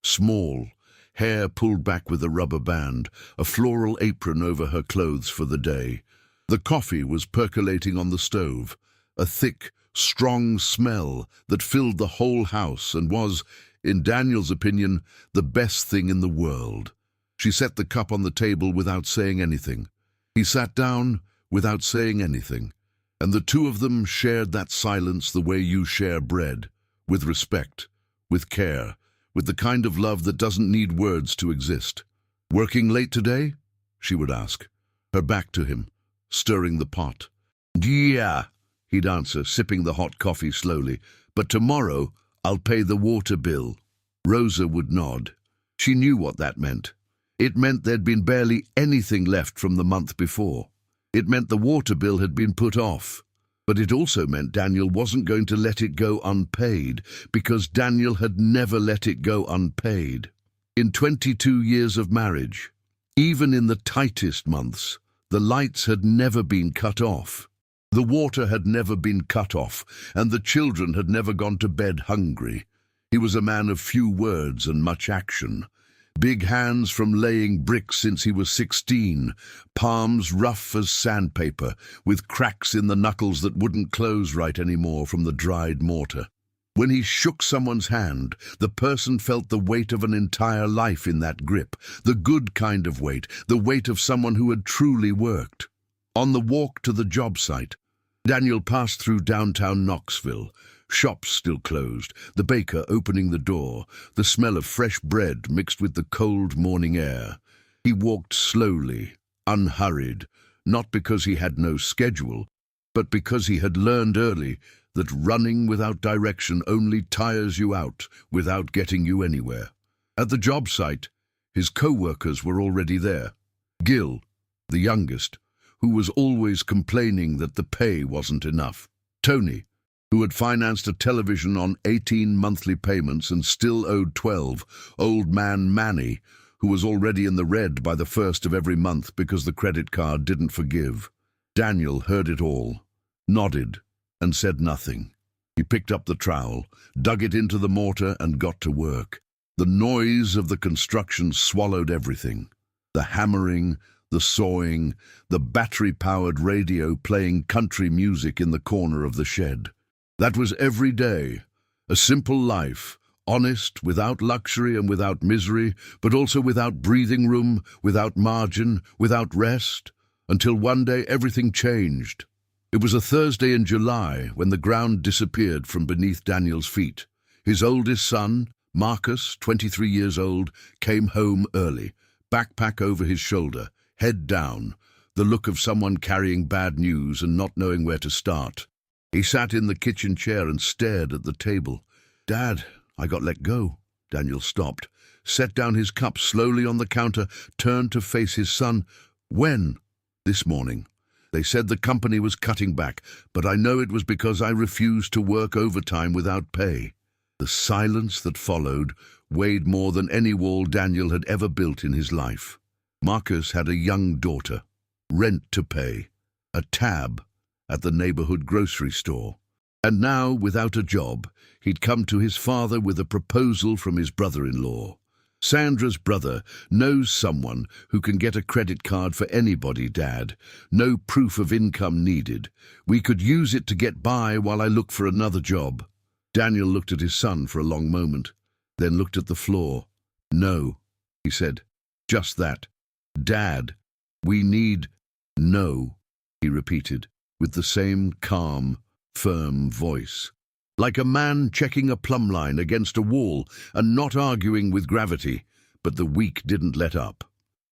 S1: small, hair pulled back with a rubber band, a floral apron over her clothes for the day. The coffee was percolating on the stove, a thick, strong smell that filled the whole house and was, in Daniel's opinion, the best thing in the world. She set the cup on the table without saying anything. He sat down without saying anything, and the two of them shared that silence the way you share bread, with respect, with care, with the kind of love that doesn't need words to exist. "Working late today?" she would ask, her back to him, stirring the pot. "Yeah," he'd answer, sipping the hot coffee slowly. "But tomorrow I'll pay the water bill." Rosa would nod. She knew what that meant. It meant there'd been barely anything left from the month before. It meant the water bill had been put off. But it also meant Daniel wasn't going to let it go unpaid, because Daniel had never let it go unpaid. In 22 years of marriage, even in the tightest months, the lights had never been cut off. The water had never been cut off, and the children had never gone to bed hungry. He was a man of few words and much action. Big hands from laying bricks since he was 16, palms rough as sandpaper, with cracks in the knuckles that wouldn't close right anymore from the dried mortar. When he shook someone's hand, the person felt the weight of an entire life in that grip, the good kind of weight, the weight of someone who had truly worked. On the walk to the job site, Daniel passed through downtown Knoxville, shops still closed, the baker opening the door, the smell of fresh bread mixed with the cold morning air. He walked slowly, unhurried, not because he had no schedule, but because he had learned early that running without direction only tires you out without getting you anywhere. At the job site, his co-workers were already there. Gil, the youngest, who was always complaining that the pay wasn't enough. Tony, who had financed a television on 18 monthly payments and still owed 12. Old man Manny, who was already in the red by the 1st of every month because the credit card didn't forgive. Daniel heard it all, nodded, and said nothing. He picked up the trowel, dug it into the mortar, and got to work. The noise of the construction swallowed everything. The hammering, the sawing, the battery-powered radio playing country music in the corner of the shed. That was every day. A simple life, honest, without luxury and without misery, but also without breathing room, without margin, without rest, until one day everything changed. It was a Thursday in July when the ground disappeared from beneath Daniel's feet. His oldest son, Marcus, 23 years old, came home early, backpack over his shoulder, head down, the look of someone carrying bad news and not knowing where to start. He sat in the kitchen chair and stared at the table. "Dad, I got let go." Daniel stopped, set down his cup slowly on the counter, turned to face his son. "When?" "This morning. They said the company was cutting back, but I know it was because I refused to work overtime without pay." The silence that followed weighed more than any wall Daniel had ever built in his life. Marcus had a young daughter, rent to pay, a tab at the neighborhood grocery store. And now, without a job, he'd come to his father with a proposal from his brother-in-law. "Sandra's brother knows someone who can get a credit card for anybody, Dad. No proof of income needed. We could use it to get by while I look for another job." Daniel looked at his son for a long moment, then looked at the floor. "No," he said. "Just that. Dad, we need—" "No," he repeated, with the same calm, firm voice, like a man checking a plumb line against a wall and not arguing with gravity. But the week didn't let up.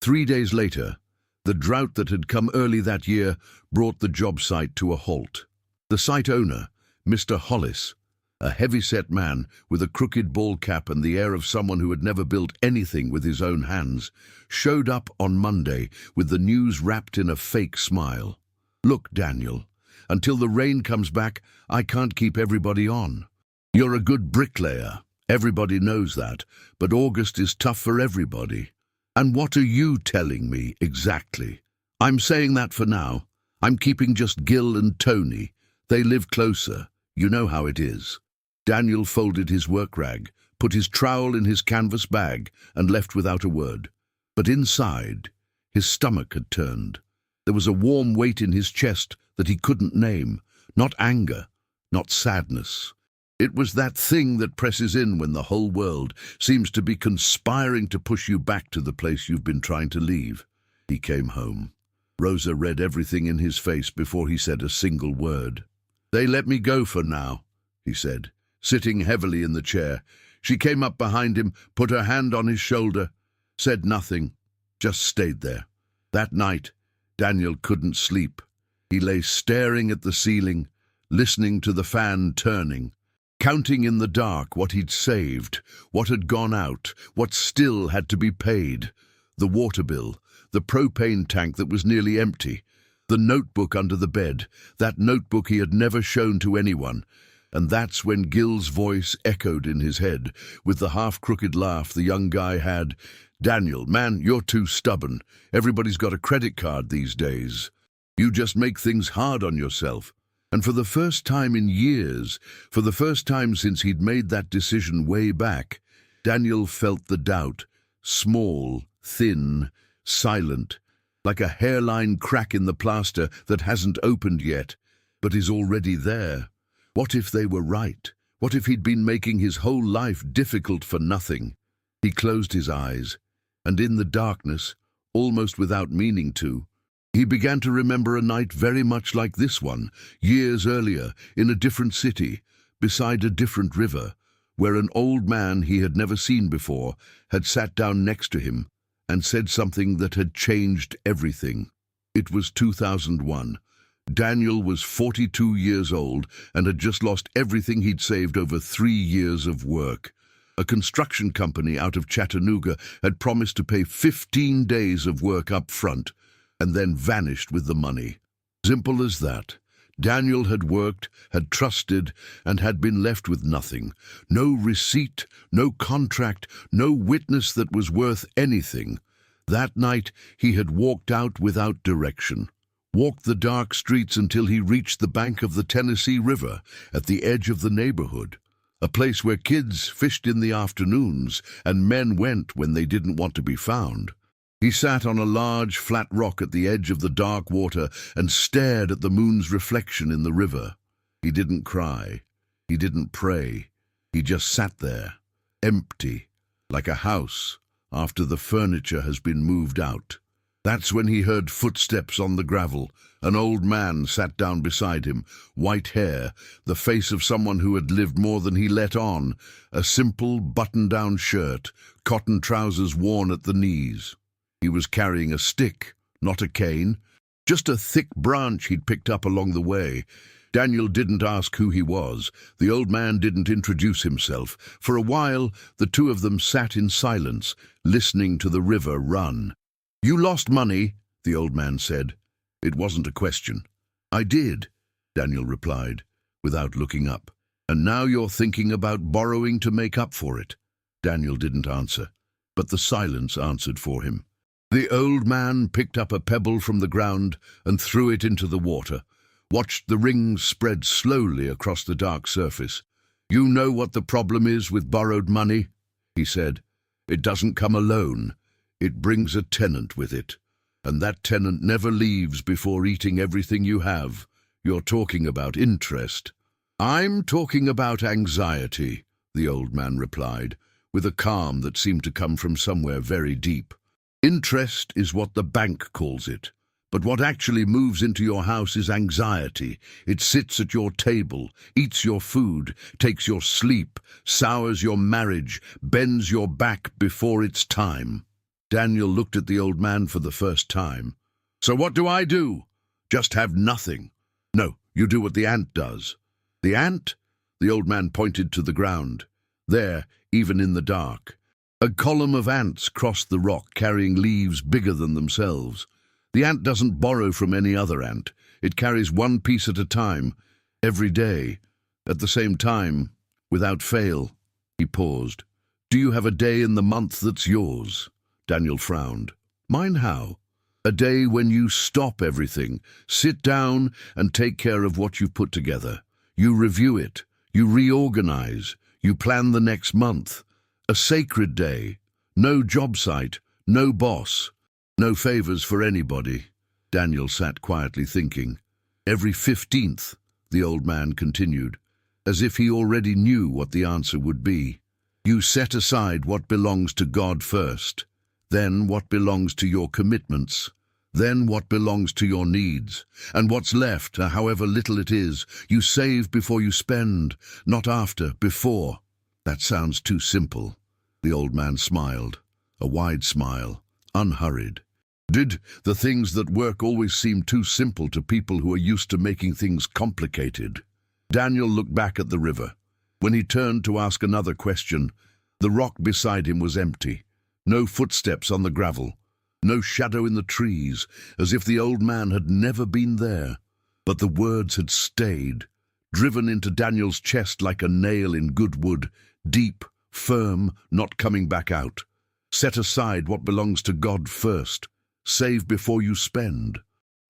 S1: 3 days later, the drought that had come early that year brought the job site to a halt. The site owner, Mr. Hollis, a heavy-set man with a crooked bald cap and the air of someone who had never built anything with his own hands, showed up on Monday with the news wrapped in a fake smile. "Look, Daniel, until the rain comes back, I can't keep everybody on. You're a good bricklayer, everybody knows that, but August is tough for everybody. And what are you telling me exactly? I'm saying that for now. I'm keeping just Gil and Tony. They live closer. You know how it is." Daniel folded his work rag, put his trowel in his canvas bag, and left without a word. But inside, his stomach had turned. There was a warm weight in his chest that he couldn't name. Not anger, not sadness. It was that thing that presses in when the whole world seems to be conspiring to push you back to the place you've been trying to leave. He came home. Rosa read everything in his face before he said a single word. "They let me go for now," he said, sitting heavily in the chair. She came up behind him, put her hand on his shoulder, said nothing, just stayed there. That night, Daniel couldn't sleep. He lay staring at the ceiling, listening to the fan turning, counting in the dark what he'd saved, what had gone out, what still had to be paid. The water bill, the propane tank that was nearly empty, the notebook under the bed, that notebook he had never shown to anyone. And that's when Gil's voice echoed in his head, with the half-crooked laugh the young guy had. "Daniel, man, you're too stubborn. Everybody's got a credit card these days. You just make things hard on yourself." And for the first time in years, for the first time since he'd made that decision way back, Daniel felt the doubt, small, thin, silent, like a hairline crack in the plaster that hasn't opened yet, but is already there. What if they were right? What if he'd been making his whole life difficult for nothing? He closed his eyes, and in the darkness, almost without meaning to, he began to remember a night very much like this one, years earlier, in a different city, beside a different river, where an old man he had never seen before had sat down next to him and said something that had changed everything. It was 2001. Daniel was 42 years old and had just lost everything he'd saved over 3 years of work. A construction company out of Chattanooga had promised to pay 15 days of work up front and then vanished with the money. Simple as that. Daniel had worked, had trusted, and had been left with nothing. No receipt, no contract, no witness that was worth anything. That night he had walked out without direction. walked the dark streets until he reached the bank of the Tennessee River at the edge of the neighborhood, a place where kids fished in the afternoons and men went when they didn't want to be found. He sat on a large, flat rock at the edge of the dark water and stared at the moon's reflection in the river. He didn't cry. He didn't pray. He just sat there, empty, like a house after the furniture has been moved out. That's when he heard footsteps on the gravel. An old man sat down beside him, white hair, the face of someone who had lived more than he let on, a simple button-down shirt, cotton trousers worn at the knees. He was carrying a stick, not a cane, just a thick branch he'd picked up along the way. Daniel didn't ask who he was. The old man didn't introduce himself. For a while, the two of them sat in silence, listening to the river run. "You lost money," the old man said. It wasn't a question. "I did," Daniel replied, without looking up. "And now you're thinking about borrowing to make up for it." Daniel didn't answer, but the silence answered for him. The old man picked up a pebble from the ground and threw it into the water, watched the rings spread slowly across the dark surface. "You know what the problem is with borrowed money," he said. "It doesn't come alone. It brings a tenant with it, and that tenant never leaves before eating everything you have. You're talking about interest." "I'm talking about anxiety," the old man replied, with a calm that seemed to come from somewhere very deep. "Interest is what the bank calls it, but what actually moves into your house is anxiety. It sits at your table, eats your food, takes your sleep, sours your marriage, bends your back before it's time." Daniel looked at the old man for the first time. "So what do I do? Just have nothing?" "No, you do what the ant does." "The ant?" The old man pointed to the ground. There, even in the dark, a column of ants crossed the rock, carrying leaves bigger than themselves. The ant doesn't borrow from any other ant. It carries one piece at a time, every day, at the same time, without fail. He paused. "Do you have a day in the month that's yours?" Daniel frowned. "Mine how?" "A day when you stop everything, sit down and take care of what you've put together. You review it, you reorganize, you plan the next month. A sacred day. No job site, no boss, no favors for anybody." Daniel sat quietly thinking. "Every 15th, the old man continued, as if he already knew what the answer would be. "You set aside what belongs to God first, then what belongs to your commitments, then what belongs to your needs, and what's left, however little it is, you save before you spend, not after, before." "That sounds too simple." The old man smiled, a wide smile, unhurried. "Did the things that work always seem too simple to people who are used to making things complicated?" Daniel looked back at the river. When he turned to ask another question, the rock beside him was empty. No footsteps on the gravel, no shadow in the trees, as if the old man had never been there. But the words had stayed, driven into Daniel's chest like a nail in good wood, deep, firm, not coming back out. Set aside what belongs to God first. Save before you spend.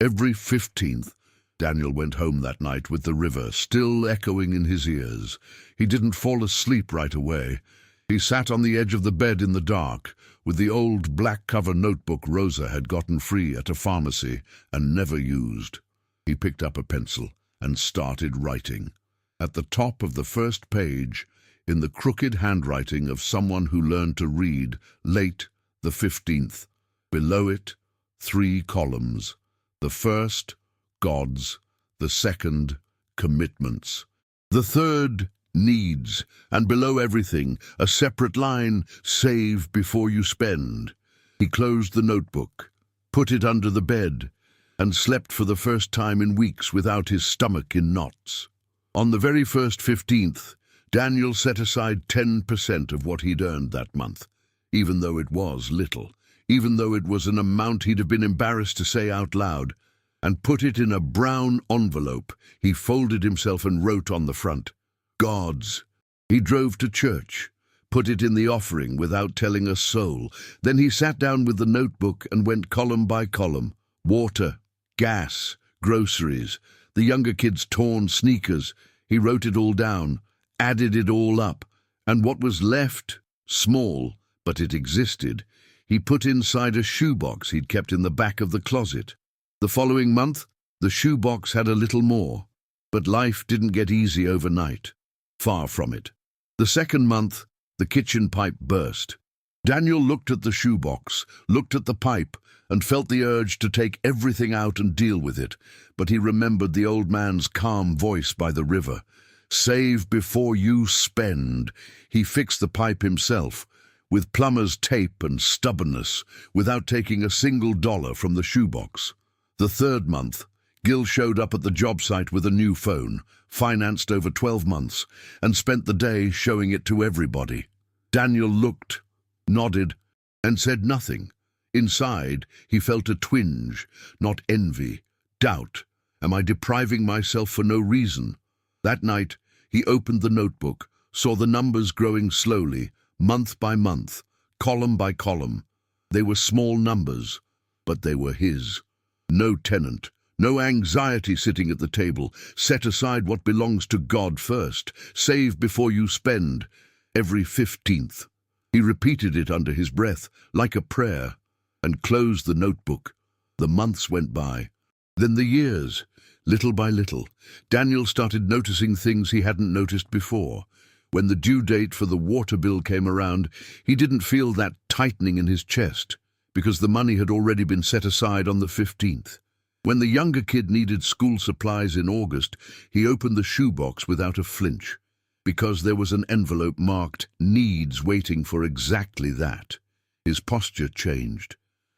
S1: Every 15th, Daniel went home that night with the river still echoing in his ears. He didn't fall asleep right away. He sat on the edge of the bed in the dark, with the old black-cover notebook Rosa had gotten free at a pharmacy and never used. He picked up a pencil and started writing. At the top of the first page, in the crooked handwriting of someone who learned to read, late the 15th. Below it, 3 columns. The first, God's. The second, commitments. The third, needs. And below everything, a separate line, save before you spend. He closed the notebook, put it under the bed, and slept for the first time in weeks without his stomach in knots. On the very first 15th, Daniel set aside 10% of what he'd earned that month, even though it was little, even though it was an amount he'd have been embarrassed to say out loud, and put it in a brown envelope. He folded himself and wrote on the front, God's. He drove to church, put it in the offering without telling a soul. Then he sat down with the notebook and went column by column. Water, gas, groceries, the younger kids' torn sneakers. He wrote it all down, added it all up, and what was left, small, but it existed, he put inside a shoebox he'd kept in the back of the closet. The following month, the shoebox had a little more, but life didn't get easy overnight. Far from it. The second month, the kitchen pipe burst. Daniel looked at the shoebox, looked at the pipe, and felt the urge to take everything out and deal with it, but he remembered the old man's calm voice by the river. Save before you spend. He fixed the pipe himself, with plumber's tape and stubbornness, without taking a single dollar from the shoebox. The third month, Gil showed up at the job site with a new phone, financed over 12 months, and spent the day showing it to everybody. Daniel looked, nodded, and said nothing. Inside, he felt a twinge, not envy, doubt. Am I depriving myself for no reason? That night, he opened the notebook, saw the numbers growing slowly, month by month, column by column. They were small numbers, but they were his. No tenant, no anxiety sitting at the table. Set aside what belongs to God first. Save before you spend. Every 15th. He repeated it under his breath, like a prayer, and closed the notebook. The months went by. Then the years. Little by little, Daniel started noticing things he hadn't noticed before. When the due date for the water bill came around, he didn't feel that tightening in his chest, because the money had already been set aside on the 15th. When the younger kid needed school supplies in August, he opened the shoebox without a flinch, because there was an envelope marked "Needs" waiting for exactly that. His posture changed.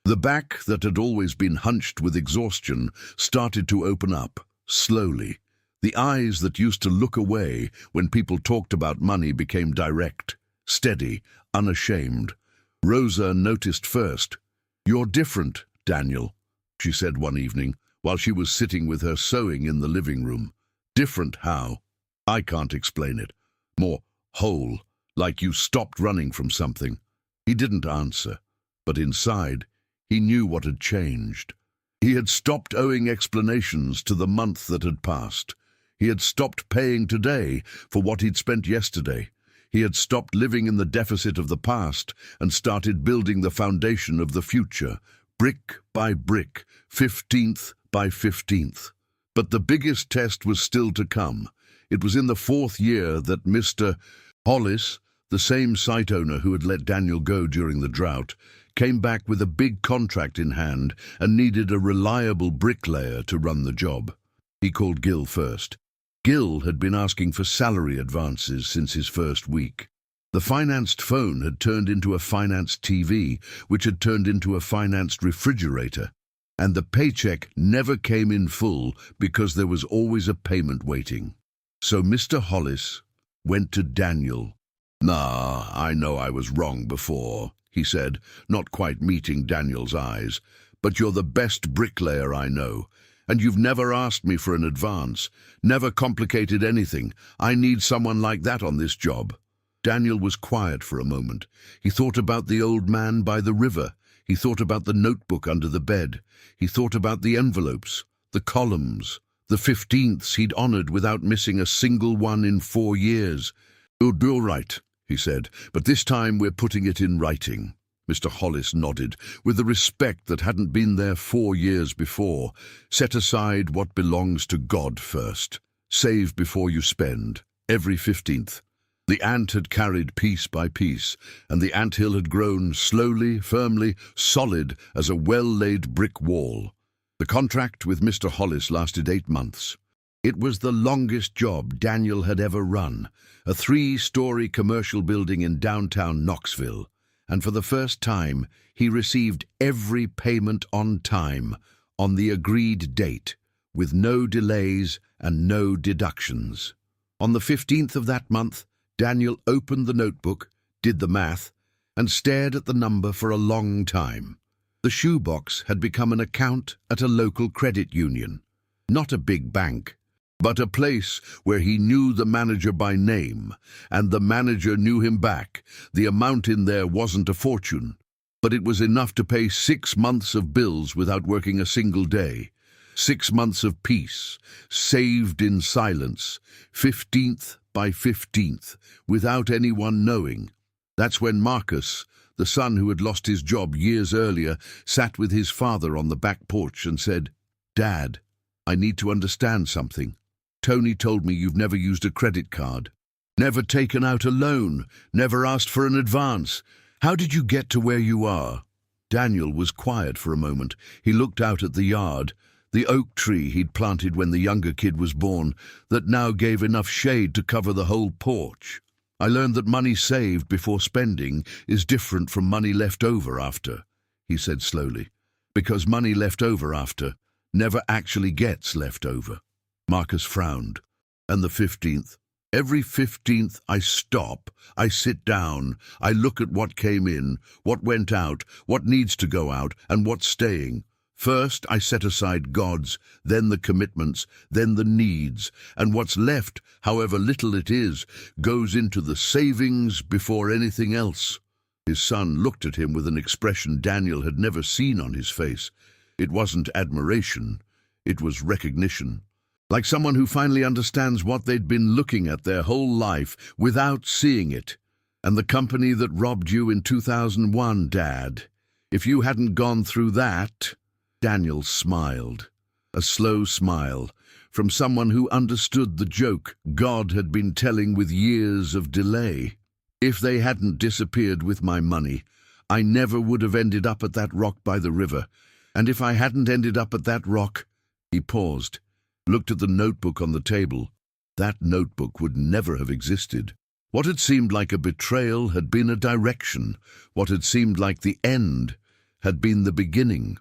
S1: The back that had always been hunched with exhaustion started to open up, slowly. The eyes that used to look away when people talked about money became direct, steady, unashamed. Rosa noticed first. "You're different, Daniel," she said one evening, while she was sitting with her sewing in the living room. "Different how?" "I can't explain it. More whole, like you stopped running from something." He didn't answer, but inside, he knew what had changed. He had stopped owing explanations to the month that had passed. He had stopped paying today for what he'd spent yesterday. He had stopped living in the deficit of the past and started building the foundation of the future, brick by brick, 15th by 15th. But the biggest test was still to come. It was in the 4th year that Mr. Hollis, the same site owner who had let Daniel go during the drought, came back with a big contract in hand and needed a reliable bricklayer to run the job. He called Gil first. Gil had been asking for salary advances since his first week. The financed phone had turned into a financed TV, which had turned into a financed refrigerator, and the paycheck never came in full because there was always a payment waiting. So Mr. Hollis went to Daniel. "Nah, I know I was wrong before," he said, not quite meeting Daniel's eyes. "But you're the best bricklayer I know, and you've never asked me for an advance, never complicated anything. I need someone like that on this job." Daniel was quiet for a moment. He thought about the old man by the river. He thought about the notebook under the bed. He thought about the envelopes, the columns, the 15ths he'd honored without missing a single one in 4 years. "You're right," he said, "but this time we're putting it in writing." Mr. Hollis nodded, with the respect that hadn't been there 4 years before. "Set aside what belongs to God first. Save before you spend. Every 15th. The ant had carried piece by piece, and the anthill had grown slowly, firmly, solid as a well-laid brick wall. The contract with Mr. Hollis lasted 8 months. It was the longest job Daniel had ever run, a 3-story commercial building in downtown Knoxville, and for the first time he received every payment on time, on the agreed date, with no delays and no deductions. On the 15th of that month, Daniel opened the notebook, did the math, and stared at the number for a long time. The shoebox had become an account at a local credit union, not a big bank, but a place where he knew the manager by name, and the manager knew him back. The amount in there wasn't a fortune, but it was enough to pay 6 months of bills without working a single day. 6 months of peace, saved in silence, 15th by 15th, without anyone knowing. That's when Marcus, the son who had lost his job years earlier, sat with his father on the back porch and said, "Dad, I need to understand something. Tony told me you've never used a credit card, never taken out a loan, never asked for an advance. How did you get to where you are?" Daniel was quiet for a moment. He looked out at the yard, the oak tree he'd planted when the younger kid was born, that now gave enough shade to cover the whole porch. "I learned that money saved before spending is different from money left over after," he said slowly, "because money left over after never actually gets left over." Marcus frowned. "And the 15th? Every 15th I stop, I sit down, I look at what came in, what went out, what needs to go out, and what's staying. First I set aside God's, then the commitments, then the needs, and what's left, however little it is, goes into the savings before anything else." His son looked at him with an expression Daniel had never seen on his face. It wasn't admiration, it was recognition. Like someone who finally understands what they'd been looking at their whole life without seeing it. "And the company that robbed you in 2001, Dad, if you hadn't gone through that—" Daniel smiled, a slow smile, from someone who understood the joke God had been telling with years of delay. "If they hadn't disappeared with my money, I never would have ended up at that rock by the river. And if I hadn't ended up at that rock—" He paused, looked at the notebook on the table. That notebook would never have existed. What had seemed like a betrayal had been a direction. What had seemed like the end had been the beginning.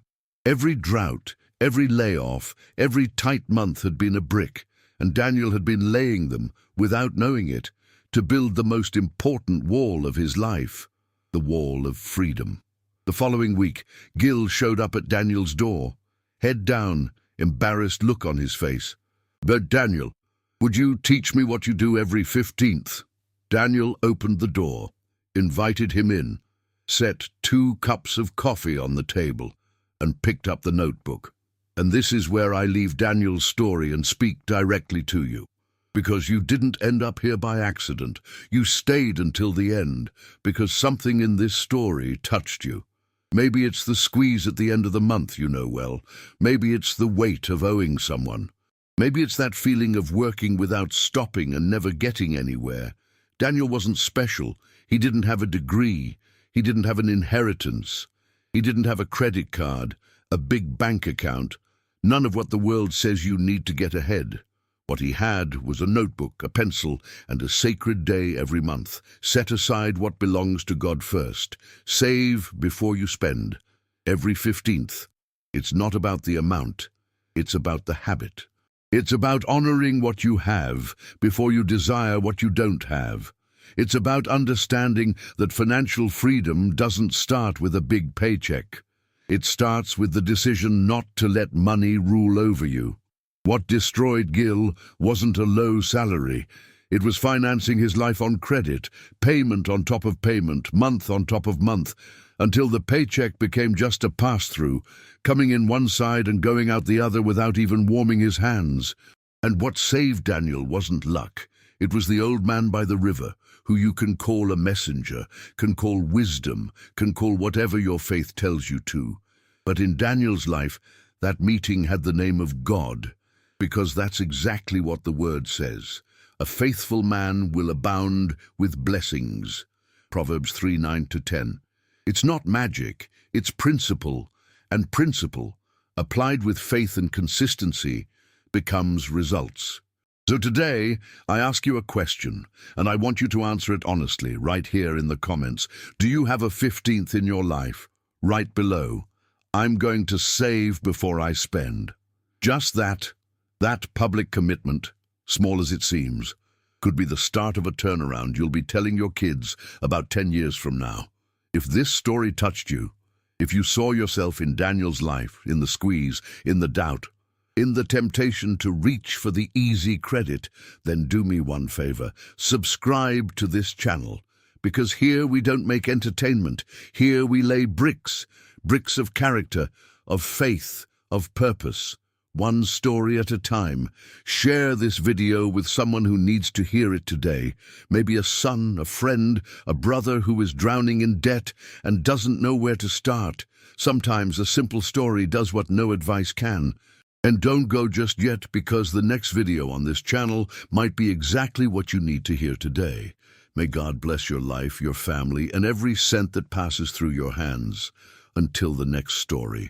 S1: Every drought, every layoff, every tight month had been a brick, and Daniel had been laying them, without knowing it, to build the most important wall of his life, the wall of freedom. The following week, Gil showed up at Daniel's door, head down, embarrassed look on his face. "But Daniel, would you teach me what you do every 15th? Daniel opened the door, invited him in, set 2 cups of coffee on the table, and picked up the notebook. "And this is where I leave Daniel's story and speak directly to you. Because you didn't end up here by accident. You stayed until the end, because something in this story touched you. Maybe it's the squeeze at the end of the month you know well. Maybe it's the weight of owing someone. Maybe it's that feeling of working without stopping and never getting anywhere. Daniel wasn't special. He didn't have a degree. He didn't have an inheritance. He didn't have a credit card, a big bank account, none of what the world says you need to get ahead. What he had was a notebook, a pencil, and a sacred day every month. Set aside what belongs to God first. Save before you spend. Every 15th. It's not about the amount. It's about the habit. It's about honoring what you have before you desire what you don't have. It's about understanding that financial freedom doesn't start with a big paycheck. It starts with the decision not to let money rule over you. What destroyed Gil wasn't a low salary. It was financing his life on credit, payment on top of payment, month on top of month, until the paycheck became just a pass-through, coming in one side and going out the other without even warming his hands. And what saved Daniel wasn't luck. It was the old man by the river, who you can call a messenger, can call wisdom, can call whatever your faith tells you to. But in Daniel's life, that meeting had the name of God, because that's exactly what the word says. A faithful man will abound with blessings. Proverbs 3:9-10. It's not magic, it's principle, and principle, applied with faith and consistency, becomes results. So today, I ask you a question, and I want you to answer it honestly, right here in the comments. Do you have a 15th in your life? Right below, I'm going to save before I spend. Just that public commitment, small as it seems, could be the start of a turnaround you'll be telling your kids about 10 years from now. If this story touched you, if you saw yourself in Daniel's life, in the squeeze, in the doubt, in the temptation to reach for the easy credit, then do me one favor, subscribe to this channel, because here we don't make entertainment, here we lay bricks of character, of faith, of purpose. one story at a time. Share this video with someone who needs to hear it today. Maybe a son, a friend, a brother who is drowning in debt and doesn't know where to start. Sometimes a simple story does what no advice can. And don't go just yet, because the next video on this channel might be exactly what you need to hear today. May God bless your life, your family, and every cent that passes through your hands. Until the next story.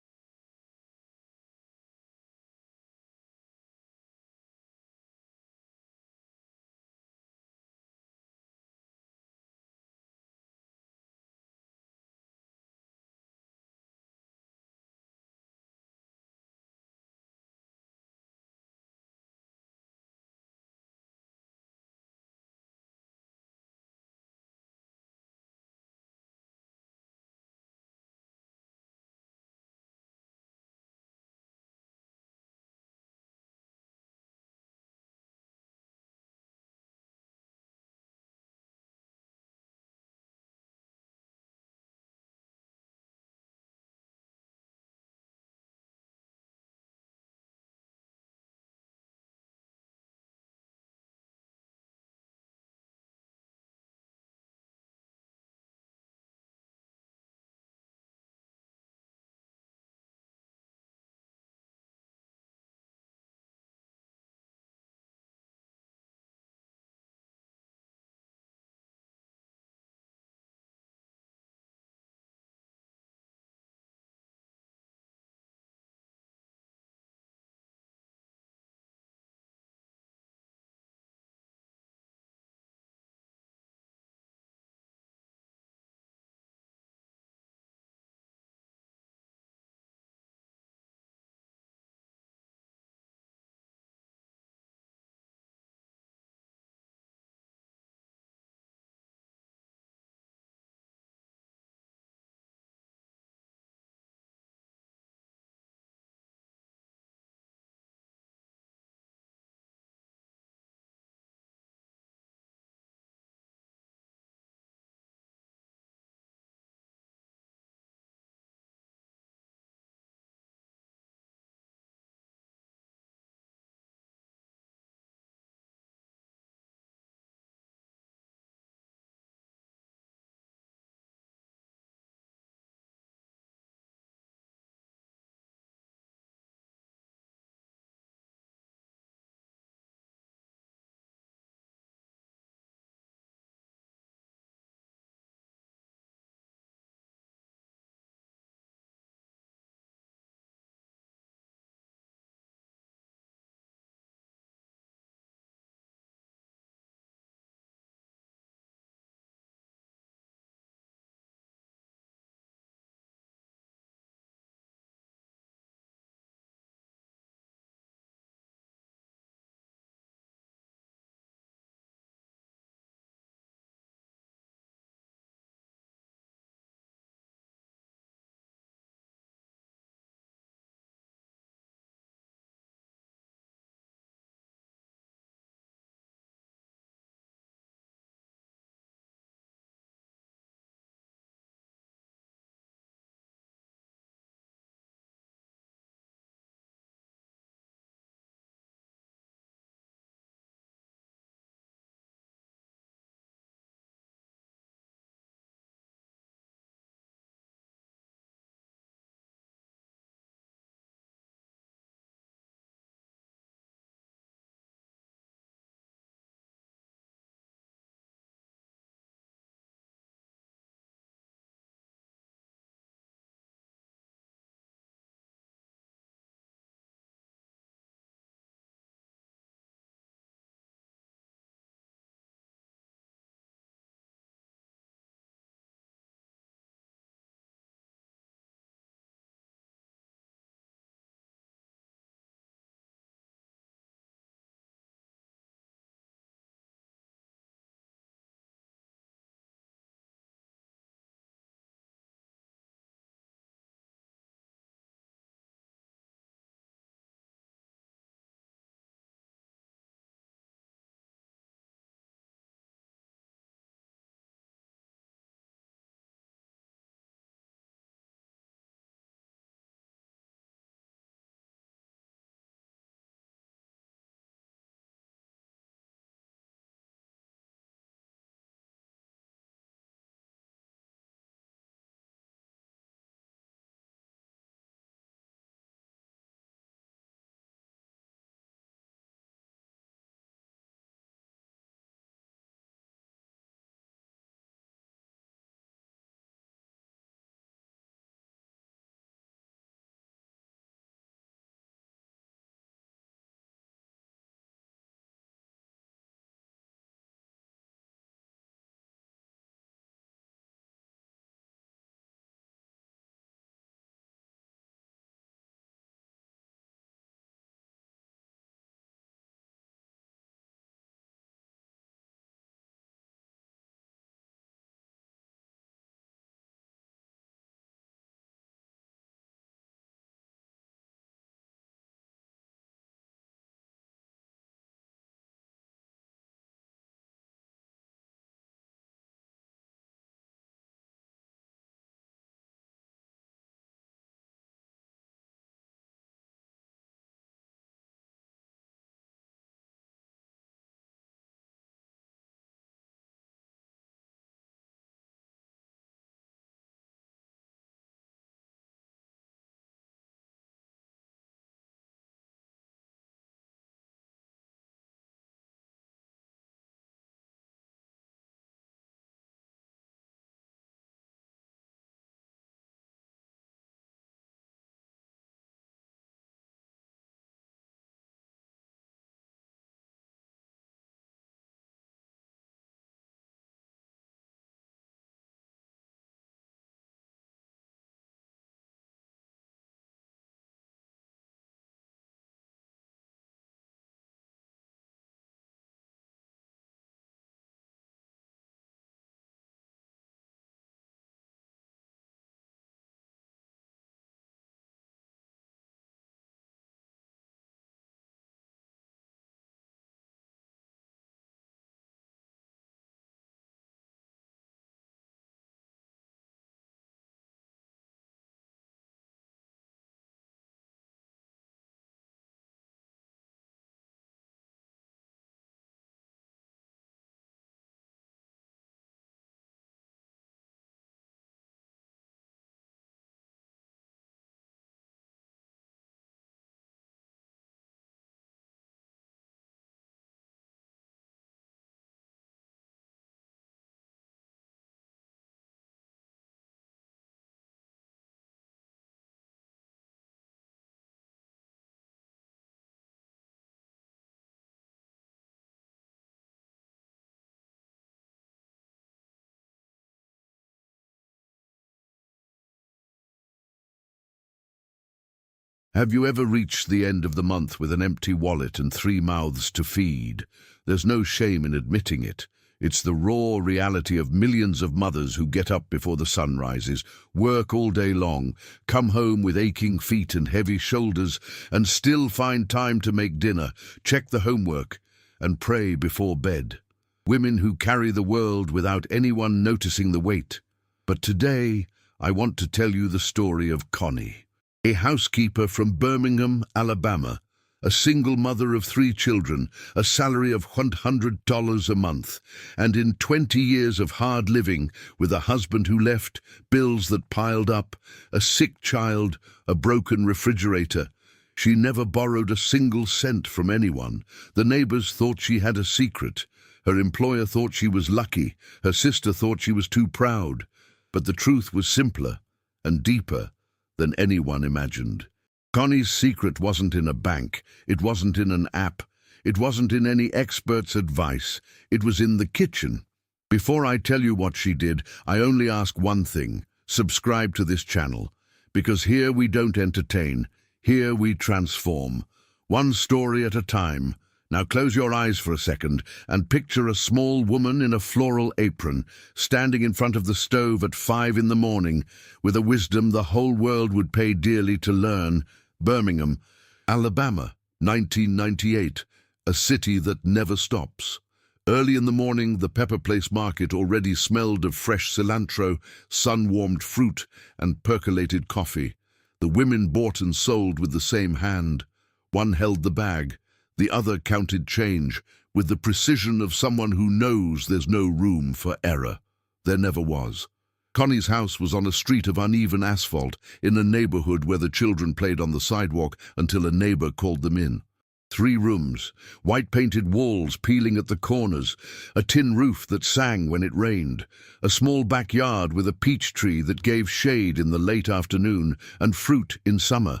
S1: Have you ever reached the end of the month with an empty wallet and 3 mouths to feed? There's no shame in admitting it. It's the raw reality of millions of mothers who get up before the sun rises, work all day long, come home with aching feet and heavy shoulders, and still find time to make dinner, check the homework, and pray before bed. Women who carry the world without anyone noticing the weight. But today, I want to tell you the story of Connie, a housekeeper from Birmingham, Alabama, a single mother of 3 children, a salary of $100 a month, and in 20 years of hard living, with a husband who left, bills that piled up, a sick child, a broken refrigerator. She never borrowed a single cent from anyone. The neighbors thought she had a secret. Her employer thought she was lucky. Her sister thought she was too proud. But the truth was simpler and deeper than anyone imagined. Connie's secret wasn't in a bank. It wasn't in an app. It wasn't in any expert's advice. It was in the kitchen. Before I tell you what she did, I only ask one thing. Subscribe to this channel. Because here we don't entertain. Here we transform. One story at a time. Now close your eyes for a second and picture a small woman in a floral apron, standing in front of the stove at 5 in the morning, with a wisdom the whole world would pay dearly to learn. Birmingham, Alabama, 1998, a city that never stops. Early in the morning, the Pepper Place market already smelled of fresh cilantro, sun-warmed fruit, and percolated coffee. The women bought and sold with the same hand. One held the bag. The other counted change, with the precision of someone who knows there's no room for error. There never was. Connie's house was on a street of uneven asphalt, in a neighborhood where the children played on the sidewalk until a neighbor called them in. 3 rooms, white-painted walls peeling at the corners, a tin roof that sang when it rained, a small backyard with a peach tree that gave shade in the late afternoon and fruit in summer,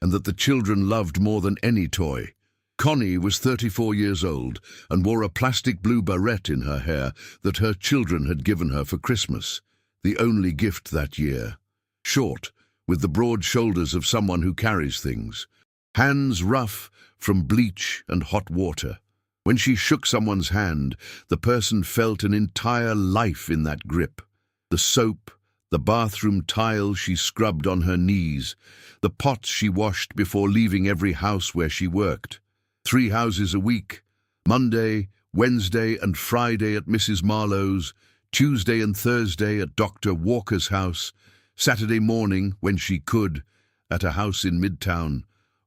S1: and that the children loved more than any toy. Connie was 34 years old and wore a plastic blue barrette in her hair that her children had given her for Christmas, the only gift that year. Short, with the broad shoulders of someone who carries things. Hands rough from bleach and hot water. When she shook someone's hand, the person felt an entire life in that grip. The soap, the bathroom tiles she scrubbed on her knees, the pots she washed before leaving every house where she worked. 3 houses a week, Monday, Wednesday and Friday at Mrs. Marlowe's, Tuesday and Thursday at Dr. Walker's house, Saturday morning, when she could, at a house in Midtown.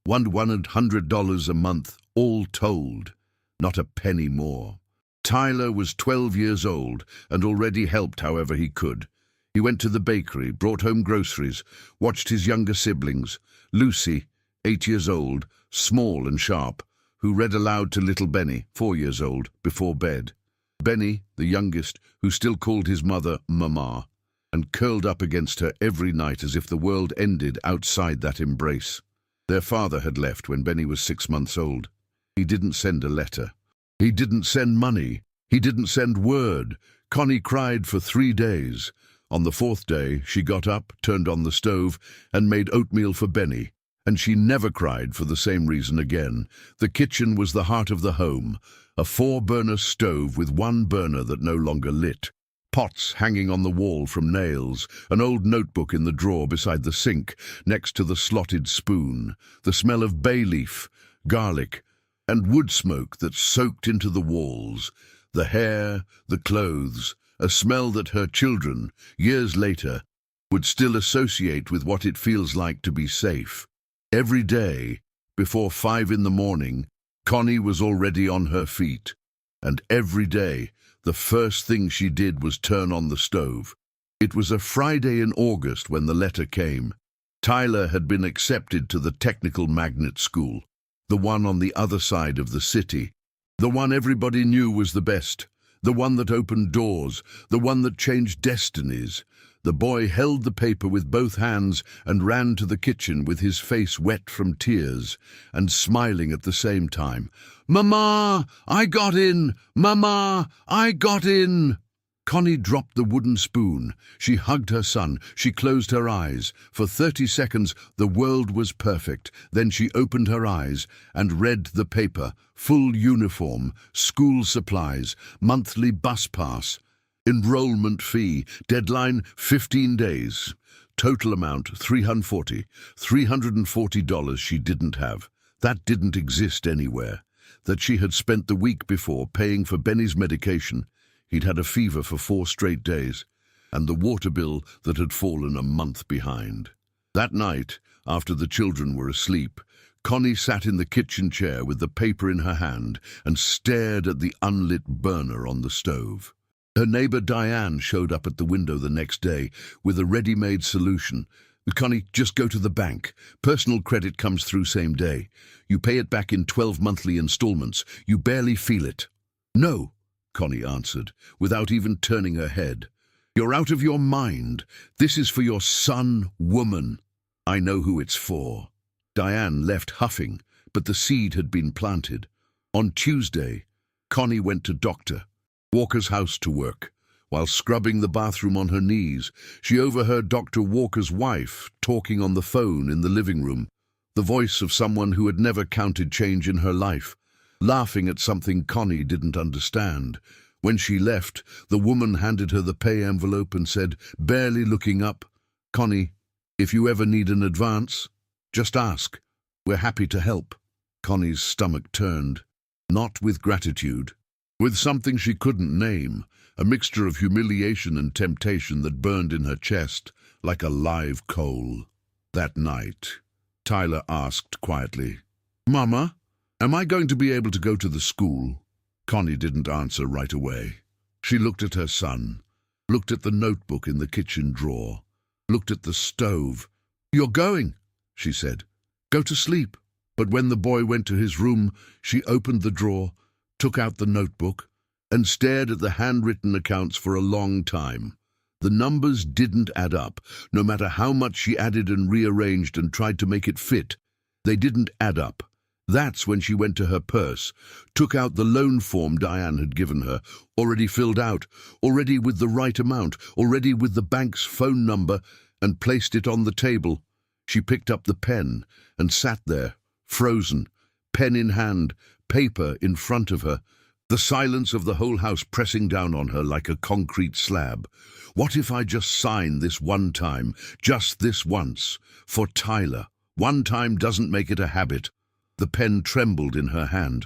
S1: $100 a month, all told, not a penny more. Tyler was 12 years old and already helped however he could. He went to the bakery, brought home groceries, watched his younger siblings. Lucy, 8 years old, small and sharp, who read aloud to little Benny, 4 years old, before bed. Benny, the youngest, who still called his mother Mama, and curled up against her every night as if the world ended outside that embrace. Their father had left when Benny was 6 months old. He didn't send a letter. He didn't send money. He didn't send word. Connie cried for 3 days. On the 4th day, she got up, turned on the stove, and made oatmeal for Benny. And she never cried for the same reason again. The kitchen was the heart of the home, a 4-burner stove with 1 burner that no longer lit, pots hanging on the wall from nails, an old notebook in the drawer beside the sink, next to the slotted spoon, the smell of bay leaf, garlic, and wood smoke that soaked into the walls, the hair, the clothes, a smell that her children, years later, would still associate with what it feels like to be safe. Every day, before 5 in the morning, Connie was already on her feet, and every day, the first thing she did was turn on the stove. It was a Friday in August when the letter came. Tyler had been accepted to the technical magnet school, the one on the other side of the city, the one everybody knew was the best, the one that opened doors, the one that changed destinies. The boy held the paper with both hands and ran to the kitchen with his face wet from tears and smiling at the same time. "Mama, I got in! Mama, I got in!" Connie dropped the wooden spoon. She hugged her son. She closed her eyes. For 30 seconds, the world was perfect. Then she opened her eyes and read the paper. Full uniform, school supplies, monthly bus pass, enrollment fee, deadline 15 days. Total amount $340 she didn't have. That didn't exist anywhere. That she had spent the week before paying for Benny's medication. He'd had a fever for 4 straight days, and the water bill that had fallen a month behind. That night, after the children were asleep, Connie sat in the kitchen chair with the paper in her hand and stared at the unlit burner on the stove. Her neighbour Diane showed up at the window the next day with a ready-made solution. "Connie, just go to the bank. Personal credit comes through same day. You pay it back in 12 monthly installments. You barely feel it." "No," Connie answered, without even turning her head. "You're out of your mind. This is for your son, woman." "I know who it's for." Diane left huffing, but the seed had been planted. On Tuesday, Connie went to Dr. Walker's house to work. While scrubbing the bathroom on her knees, she overheard Dr. Walker's wife talking on the phone in the living room, the voice of someone who had never counted change in her life, laughing at something Connie didn't understand. When she left, the woman handed her the pay envelope and said, barely looking up, "Connie, if you ever need an advance, just ask. We're happy to help." Connie's stomach turned, not with gratitude, with something she couldn't name, a mixture of humiliation and temptation that burned in her chest like a live coal. That night, Tyler asked quietly, "Mama, am I going to be able to go to the school?" Connie didn't answer right away. She looked at her son, looked at the notebook in the kitchen drawer, looked at the stove. "You're going," she said. "Go to sleep." But when the boy went to his room, she opened the drawer, took out the notebook, and stared at the handwritten accounts for a long time. The numbers didn't add up. No matter how much she added and rearranged and tried to make it fit, they didn't add up. That's when she went to her purse, took out the loan form Diane had given her, already filled out, already with the right amount, already with the bank's phone number, and placed it on the table. She picked up the pen and sat there, frozen, pen in hand, paper in front of her, the silence of the whole house pressing down on her like a concrete slab. What if I just sign this one time, just this once, for Tyler? One time doesn't make it a habit. The pen trembled in her hand.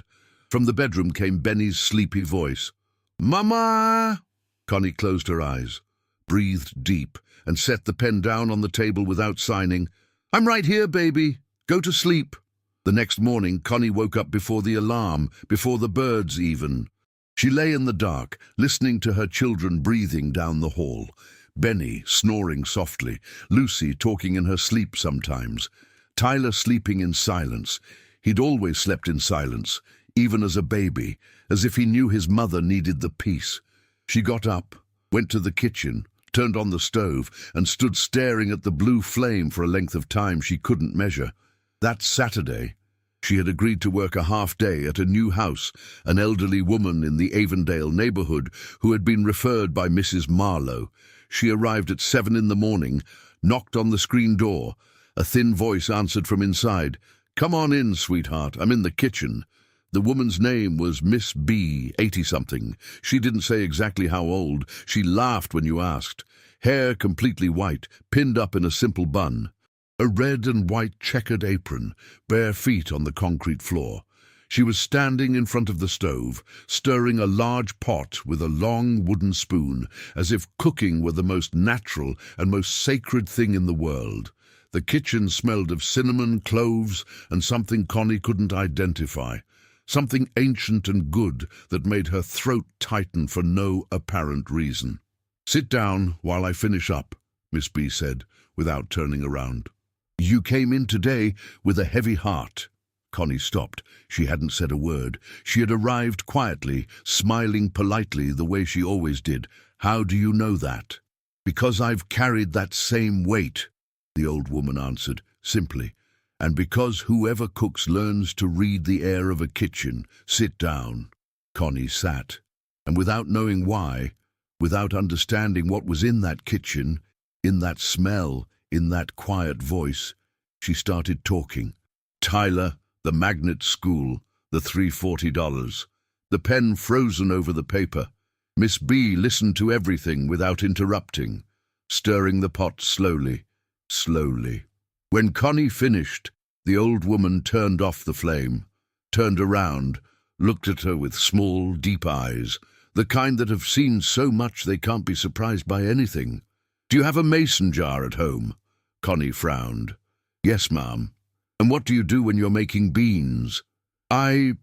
S1: From the bedroom came Benny's sleepy voice. "Mama!" Connie closed her eyes, breathed deep, and set the pen down on the table without signing. "I'm right here, baby. Go to sleep." The next morning, Connie woke up before the alarm, before the birds even. She lay in the dark, listening to her children breathing down the hall. Benny snoring softly, Lucy talking in her sleep sometimes, Tyler sleeping in silence. He'd always slept in silence, even as a baby, as if he knew his mother needed the peace. She got up, went to the kitchen, turned on the stove, and stood staring at the blue flame for a length of time she couldn't measure. That Saturday, she had agreed to work a half day at a new house, an elderly woman in the Avondale neighborhood who had been referred by Mrs. Marlowe. She arrived at 7 in the morning, knocked on the screen door. A thin voice answered from inside. "Come on in, sweetheart, I'm in the kitchen." The woman's name was Miss Bea, 80-something. She didn't say exactly how old. She laughed when you asked. Hair completely white, pinned up in a simple bun. A red and white checkered apron, bare feet on the concrete floor. She was standing in front of the stove, stirring a large pot with a long wooden spoon, as if cooking were the most natural and most sacred thing in the world. The kitchen smelled of cinnamon, cloves, and something Connie couldn't identify. Something ancient and good that made her throat tighten for no apparent reason. "Sit down while I finish up," Miss Bea said, without turning around. "You came in today with a heavy heart." Connie stopped. She hadn't said a word. She had arrived quietly, smiling politely the way she always did. "How do you know that?" "Because I've carried that same weight," the old woman answered, simply. "And because whoever cooks learns to read the air of a kitchen. Sit down." Connie sat, and without knowing why, Without understanding what was in that kitchen, in that smell, in that quiet voice, she started talking. Tyler, the magnet school, the $340, the pen frozen over the paper. Miss Bea listened to everything without interrupting, stirring the pot slowly, slowly. When Connie finished, the old woman turned off the flame, turned around, looked at her with small, deep eyes, the kind that have seen so much they can't be surprised by anything. "Do you have a mason jar at home?" Connie frowned. "Yes, ma'am." "And what do you do when you're making beans?" I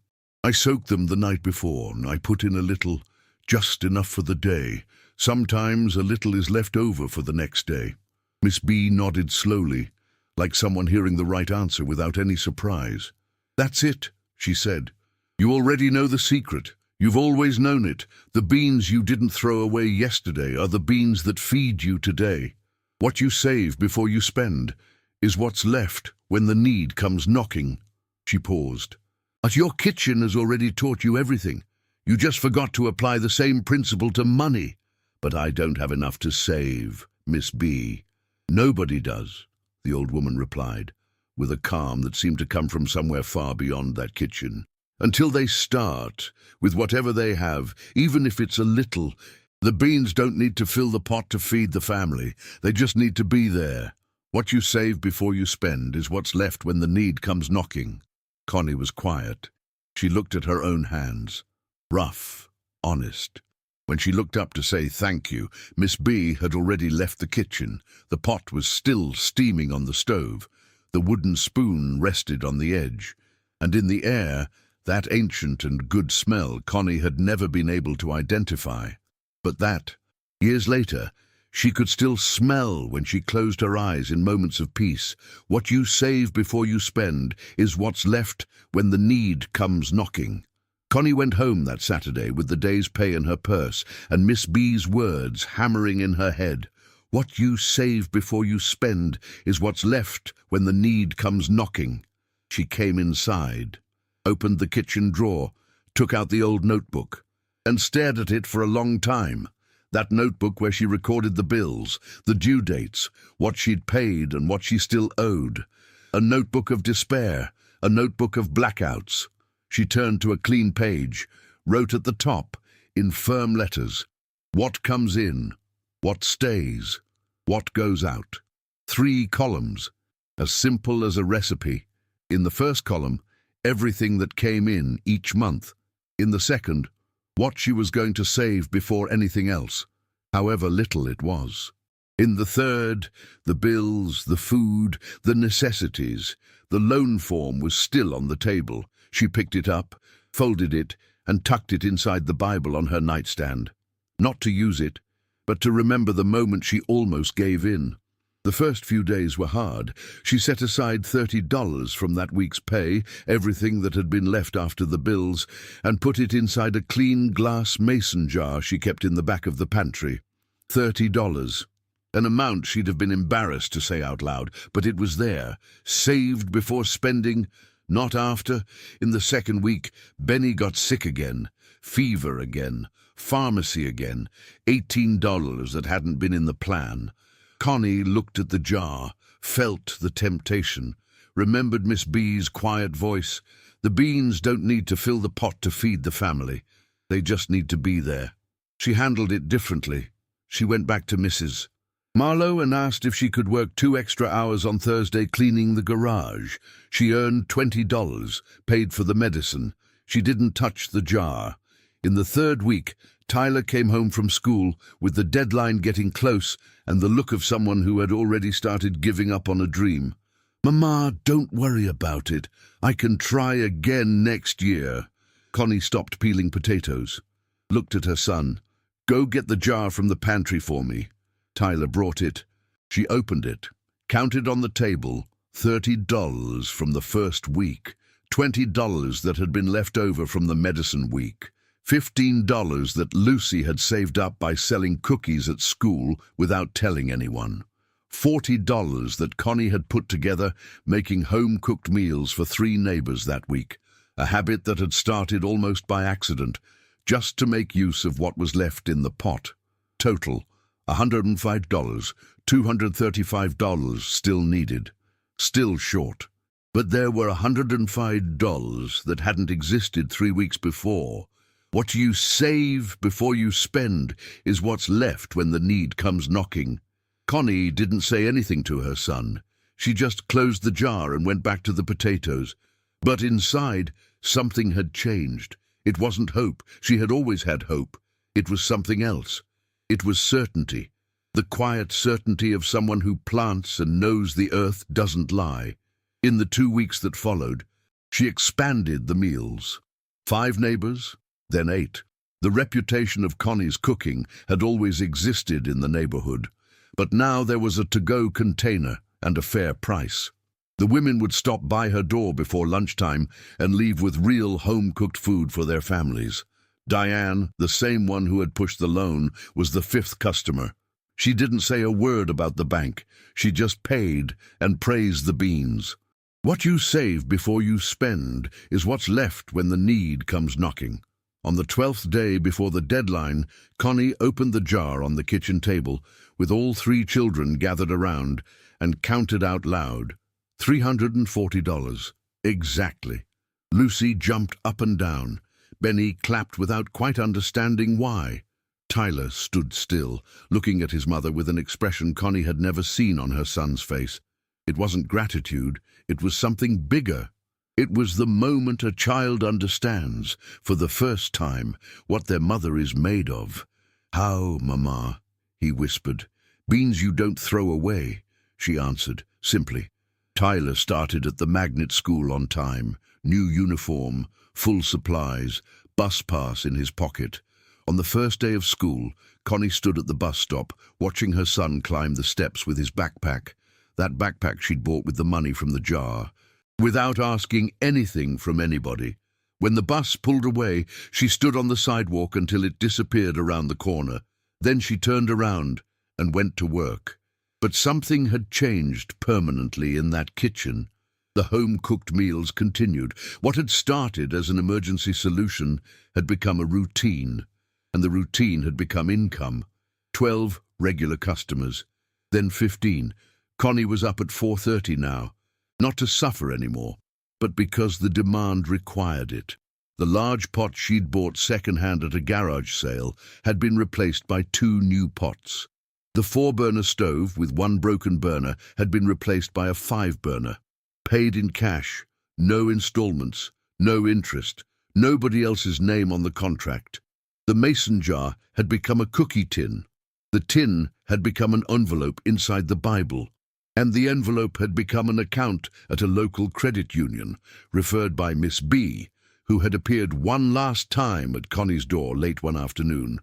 S1: soak them the night before, and I put in a little, just enough for the day. Sometimes a little is left over for the next day." Miss Bea nodded slowly, like someone hearing the right answer without any surprise. "That's it," she said. "You already know the secret. You've always known it. The beans you didn't throw away yesterday are the beans that feed you today. What you save before you spend is what's left when the need comes knocking." She paused. "But your kitchen has already taught you everything. You just forgot to apply the same principle to money." "But I don't have enough to save, Miss Bea." "Nobody does," the old woman replied, with a calm that seemed to come from somewhere far beyond that kitchen. "Until they start, with whatever they have, even if it's a little. The beans don't need to fill the pot to feed the family. They just need to be there. What you save before you spend is what's left when the need comes knocking." Connie was quiet. She looked at her own hands. Rough, honest. When she looked up to say thank you, Miss Bea had already left the kitchen. The pot was still steaming on the stove. The wooden spoon rested on the edge. And in the air, that ancient and good smell Connie had never been able to identify. But that, years later, she could still smell when she closed her eyes in moments of peace. What you save before you spend is what's left when the need comes knocking. Connie went home that Saturday with the day's pay in her purse and Miss Bea's words hammering in her head. What you save before you spend is what's left when the need comes knocking. She came inside, opened the kitchen drawer, took out the old notebook, and stared at it for a long time. That notebook where she recorded the bills, the due dates, what she'd paid and what she still owed. A notebook of despair, a notebook of blackouts. She turned to a clean page, wrote at the top, in firm letters, what comes in, what stays, what goes out. 3 columns, as simple as a recipe. In the first column, everything that came in each month. In the second, what she was going to save before anything else, however little it was. In the third, the bills, the food, the necessities. The loan form was still on the table. She picked it up, folded it, and tucked it inside the Bible on her nightstand. Not to use it, but to remember the moment she almost gave in. The first few days were hard. She set aside $30 from that week's pay, everything that had been left after the bills, and put it inside a clean glass mason jar she kept in the back of the pantry. $30. An amount she'd have been embarrassed to say out loud, but it was there, saved before spending, not after. In the second week, Benny got sick again, fever again, pharmacy again, $18 that hadn't been in the plan. Connie looked at the jar, felt the temptation, remembered Miss Bea's quiet voice. The beans don't need to fill the pot to feed the family. They just need to be there. She handled it differently. She went back to Mrs. Marlowe and asked if she could work 2 extra hours on Thursday cleaning the garage. She earned $20, paid for the medicine. She didn't touch the jar. In the third week, Tyler came home from school with the deadline getting close and the look of someone who had already started giving up on a dream. "Mama, don't worry about it. I can try again next year." Connie stopped peeling potatoes, looked at her son. "Go get the jar from the pantry for me." Tyler brought it. She opened it, counted on the table, $30 from the first week, $20 that had been left over from the medicine week, $15 that Lucy had saved up by selling cookies at school without telling anyone, $40 that Connie had put together making home-cooked meals for 3 neighbors that week, a habit that had started almost by accident, just to make use of what was left in the pot. Total, $105, $235 still needed. Still short. But there were $105 that hadn't existed 3 weeks before. What you save before you spend is what's left when the need comes knocking. Connie didn't say anything to her son. She just closed the jar and went back to the potatoes. But inside, something had changed. It wasn't hope. She had always had hope. It was something else. It was certainty. The quiet certainty of someone who plants and knows the earth doesn't lie. In the 2 weeks that followed, she expanded the meals. 5 neighbors, then 8. The reputation of Connie's cooking had always existed in the neighborhood, but now there was a to-go container and a fair price. The women would stop by her door before lunchtime and leave with real home-cooked food for their families. Diane, the same one who had pushed the loan, was the 5th customer. She didn't say a word about the bank. She just paid and praised the beans. What you save before you spend is what's left when the need comes knocking. On the 12th day before the deadline, Connie opened the jar on the kitchen table with all 3 children gathered around and counted out loud. $340. Exactly. Lucy jumped up and down. Benny clapped without quite understanding why. Tyler stood still, looking at his mother with an expression Connie had never seen on her son's face. It wasn't gratitude, it was something bigger. It was the moment a child understands, for the first time, what their mother is made of. "How, Mama?" he whispered. "Beans you don't throw away," she answered, simply. Tyler started at the magnet school on time. New uniform, full supplies, bus pass in his pocket. On the first day of school, Connie stood at the bus stop, watching her son climb the steps with his backpack. That backpack she'd bought with the money from the jar, without asking anything from anybody. When the bus pulled away, she stood on the sidewalk until it disappeared around the corner. Then she turned around and went to work. But something had changed permanently in that kitchen. The home-cooked meals continued. What had started as an emergency solution had become a routine, and the routine had become income. 12 regular customers, then 15. Connie was up at 4:30 now, not to suffer anymore, but because the demand required it. The large pot she'd bought second-hand at a garage sale had been replaced by 2 new pots. The 4-burner stove with 1 broken burner had been replaced by a 5-burner. Paid in cash, no installments, no interest, nobody else's name on the contract. The mason jar had become a cookie tin. The tin had become an envelope inside the Bible. And the envelope had become an account at a local credit union, referred by Miss Bea, who had appeared one last time at Connie's door late one afternoon,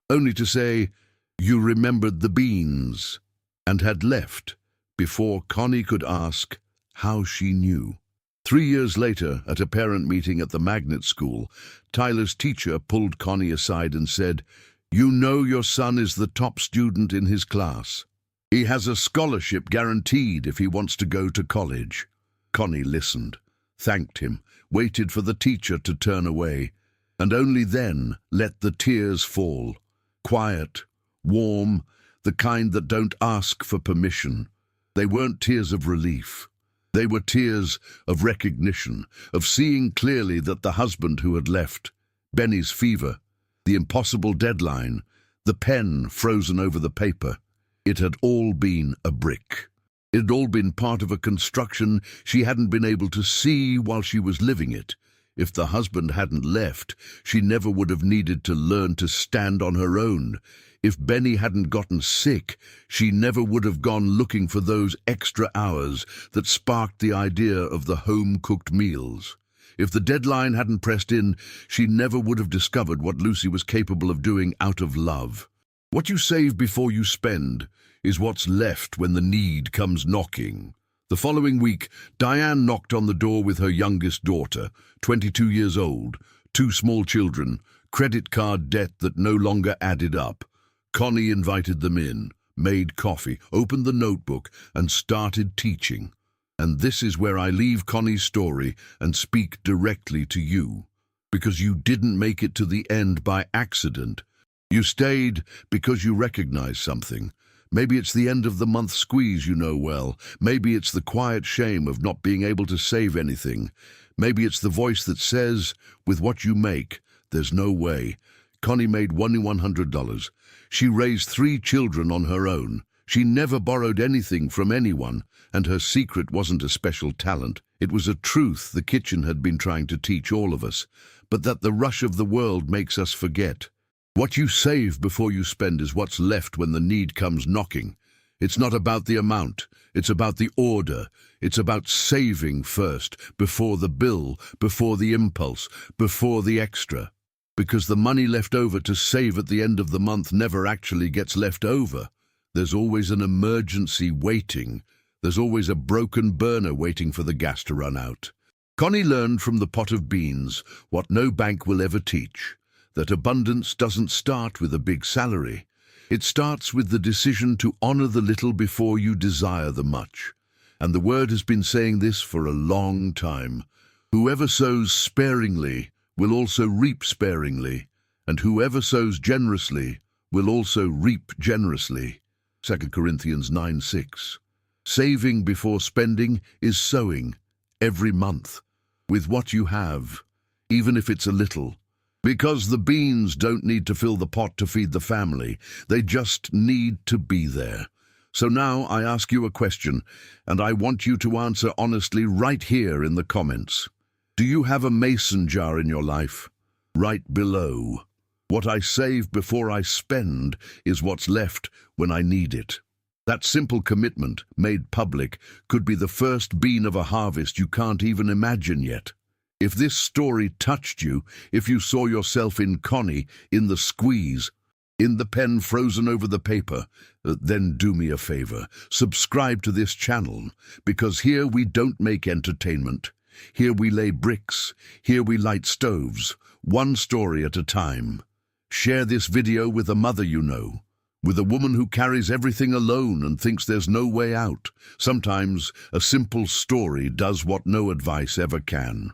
S1: only to say, "You remembered the beans," and had left before Connie could ask how she knew. 3 years later, at a parent meeting at the magnet school, Tyler's teacher pulled Connie aside and said, "You know your son is the top student in his class. He has a scholarship guaranteed if he wants to go to college." Connie listened, thanked him, waited for the teacher to turn away, and only then let the tears fall. Quiet, warm, the kind that don't ask for permission. They weren't tears of relief. They were tears of recognition, of seeing clearly that the husband who had left, Benny's fever, the impossible deadline, the pen frozen over the paper, it had all been a brick. It had all been part of a construction she hadn't been able to see while she was living it. If the husband hadn't left, she never would have needed to learn to stand on her own. If Benny hadn't gotten sick, she never would have gone looking for those extra hours that sparked the idea of the home-cooked meals. If the deadline hadn't pressed in, she never would have discovered what Lucy was capable of doing out of love. What you save before you spend is what's left when the need comes knocking. The following week, Diane knocked on the door with her youngest daughter, 22 years old, 2 small children, credit card debt that no longer added up. Connie invited them in, made coffee, opened the notebook, and started teaching. And this is where I leave Connie's story and speak directly to you. Because you didn't make it to the end by accident. You stayed because you recognize something. Maybe it's the end of the month squeeze you know well. Maybe it's the quiet shame of not being able to save anything. Maybe it's the voice that says, with what you make, there's no way. Connie made $100. She raised 3 children on her own. She never borrowed anything from anyone, and her secret wasn't a special talent. It was a truth the kitchen had been trying to teach all of us, but that the rush of the world makes us forget. What you save before you spend is what's left when the need comes knocking. It's not about the amount, it's about the order. It's about saving first, before the bill, before the impulse, before the extra. Because the money left over to save at the end of the month never actually gets left over. There's always an emergency waiting. There's always a broken burner waiting for the gas to run out. Connie learned from the pot of beans what no bank will ever teach, that abundance doesn't start with a big salary. It starts with the decision to honor the little before you desire the much. And the word has been saying this for a long time. Whoever sows sparingly will also reap sparingly, and whoever sows generously will also reap generously. 2 Corinthians 9:6. Saving before spending is sowing, every month, with what you have, even if it's a little. Because the beans don't need to fill the pot to feed the family, they just need to be there. So now I ask you a question, and I want you to answer honestly right here in the comments. Do you have a mason jar in your life? Right below. What I save before I spend is what's left when I need it. That simple commitment, made public, could be the first bean of a harvest you can't even imagine yet. If this story touched you, if you saw yourself in Connie, in the squeeze, in the pen frozen over the paper, then do me a favor. Subscribe to this channel, because here we don't make entertainment. Here we lay bricks. Here we light stoves, one story at a time. Share this video with a mother you know, with a woman who carries everything alone and thinks there's no way out. Sometimes a simple story does what no advice ever can.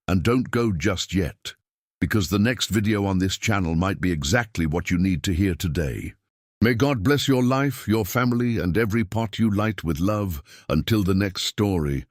S1: And don't go just yet, because the next video on this channel might be exactly what you need to hear today. May God bless your life, your family, and every pot you light with love. Until the next story.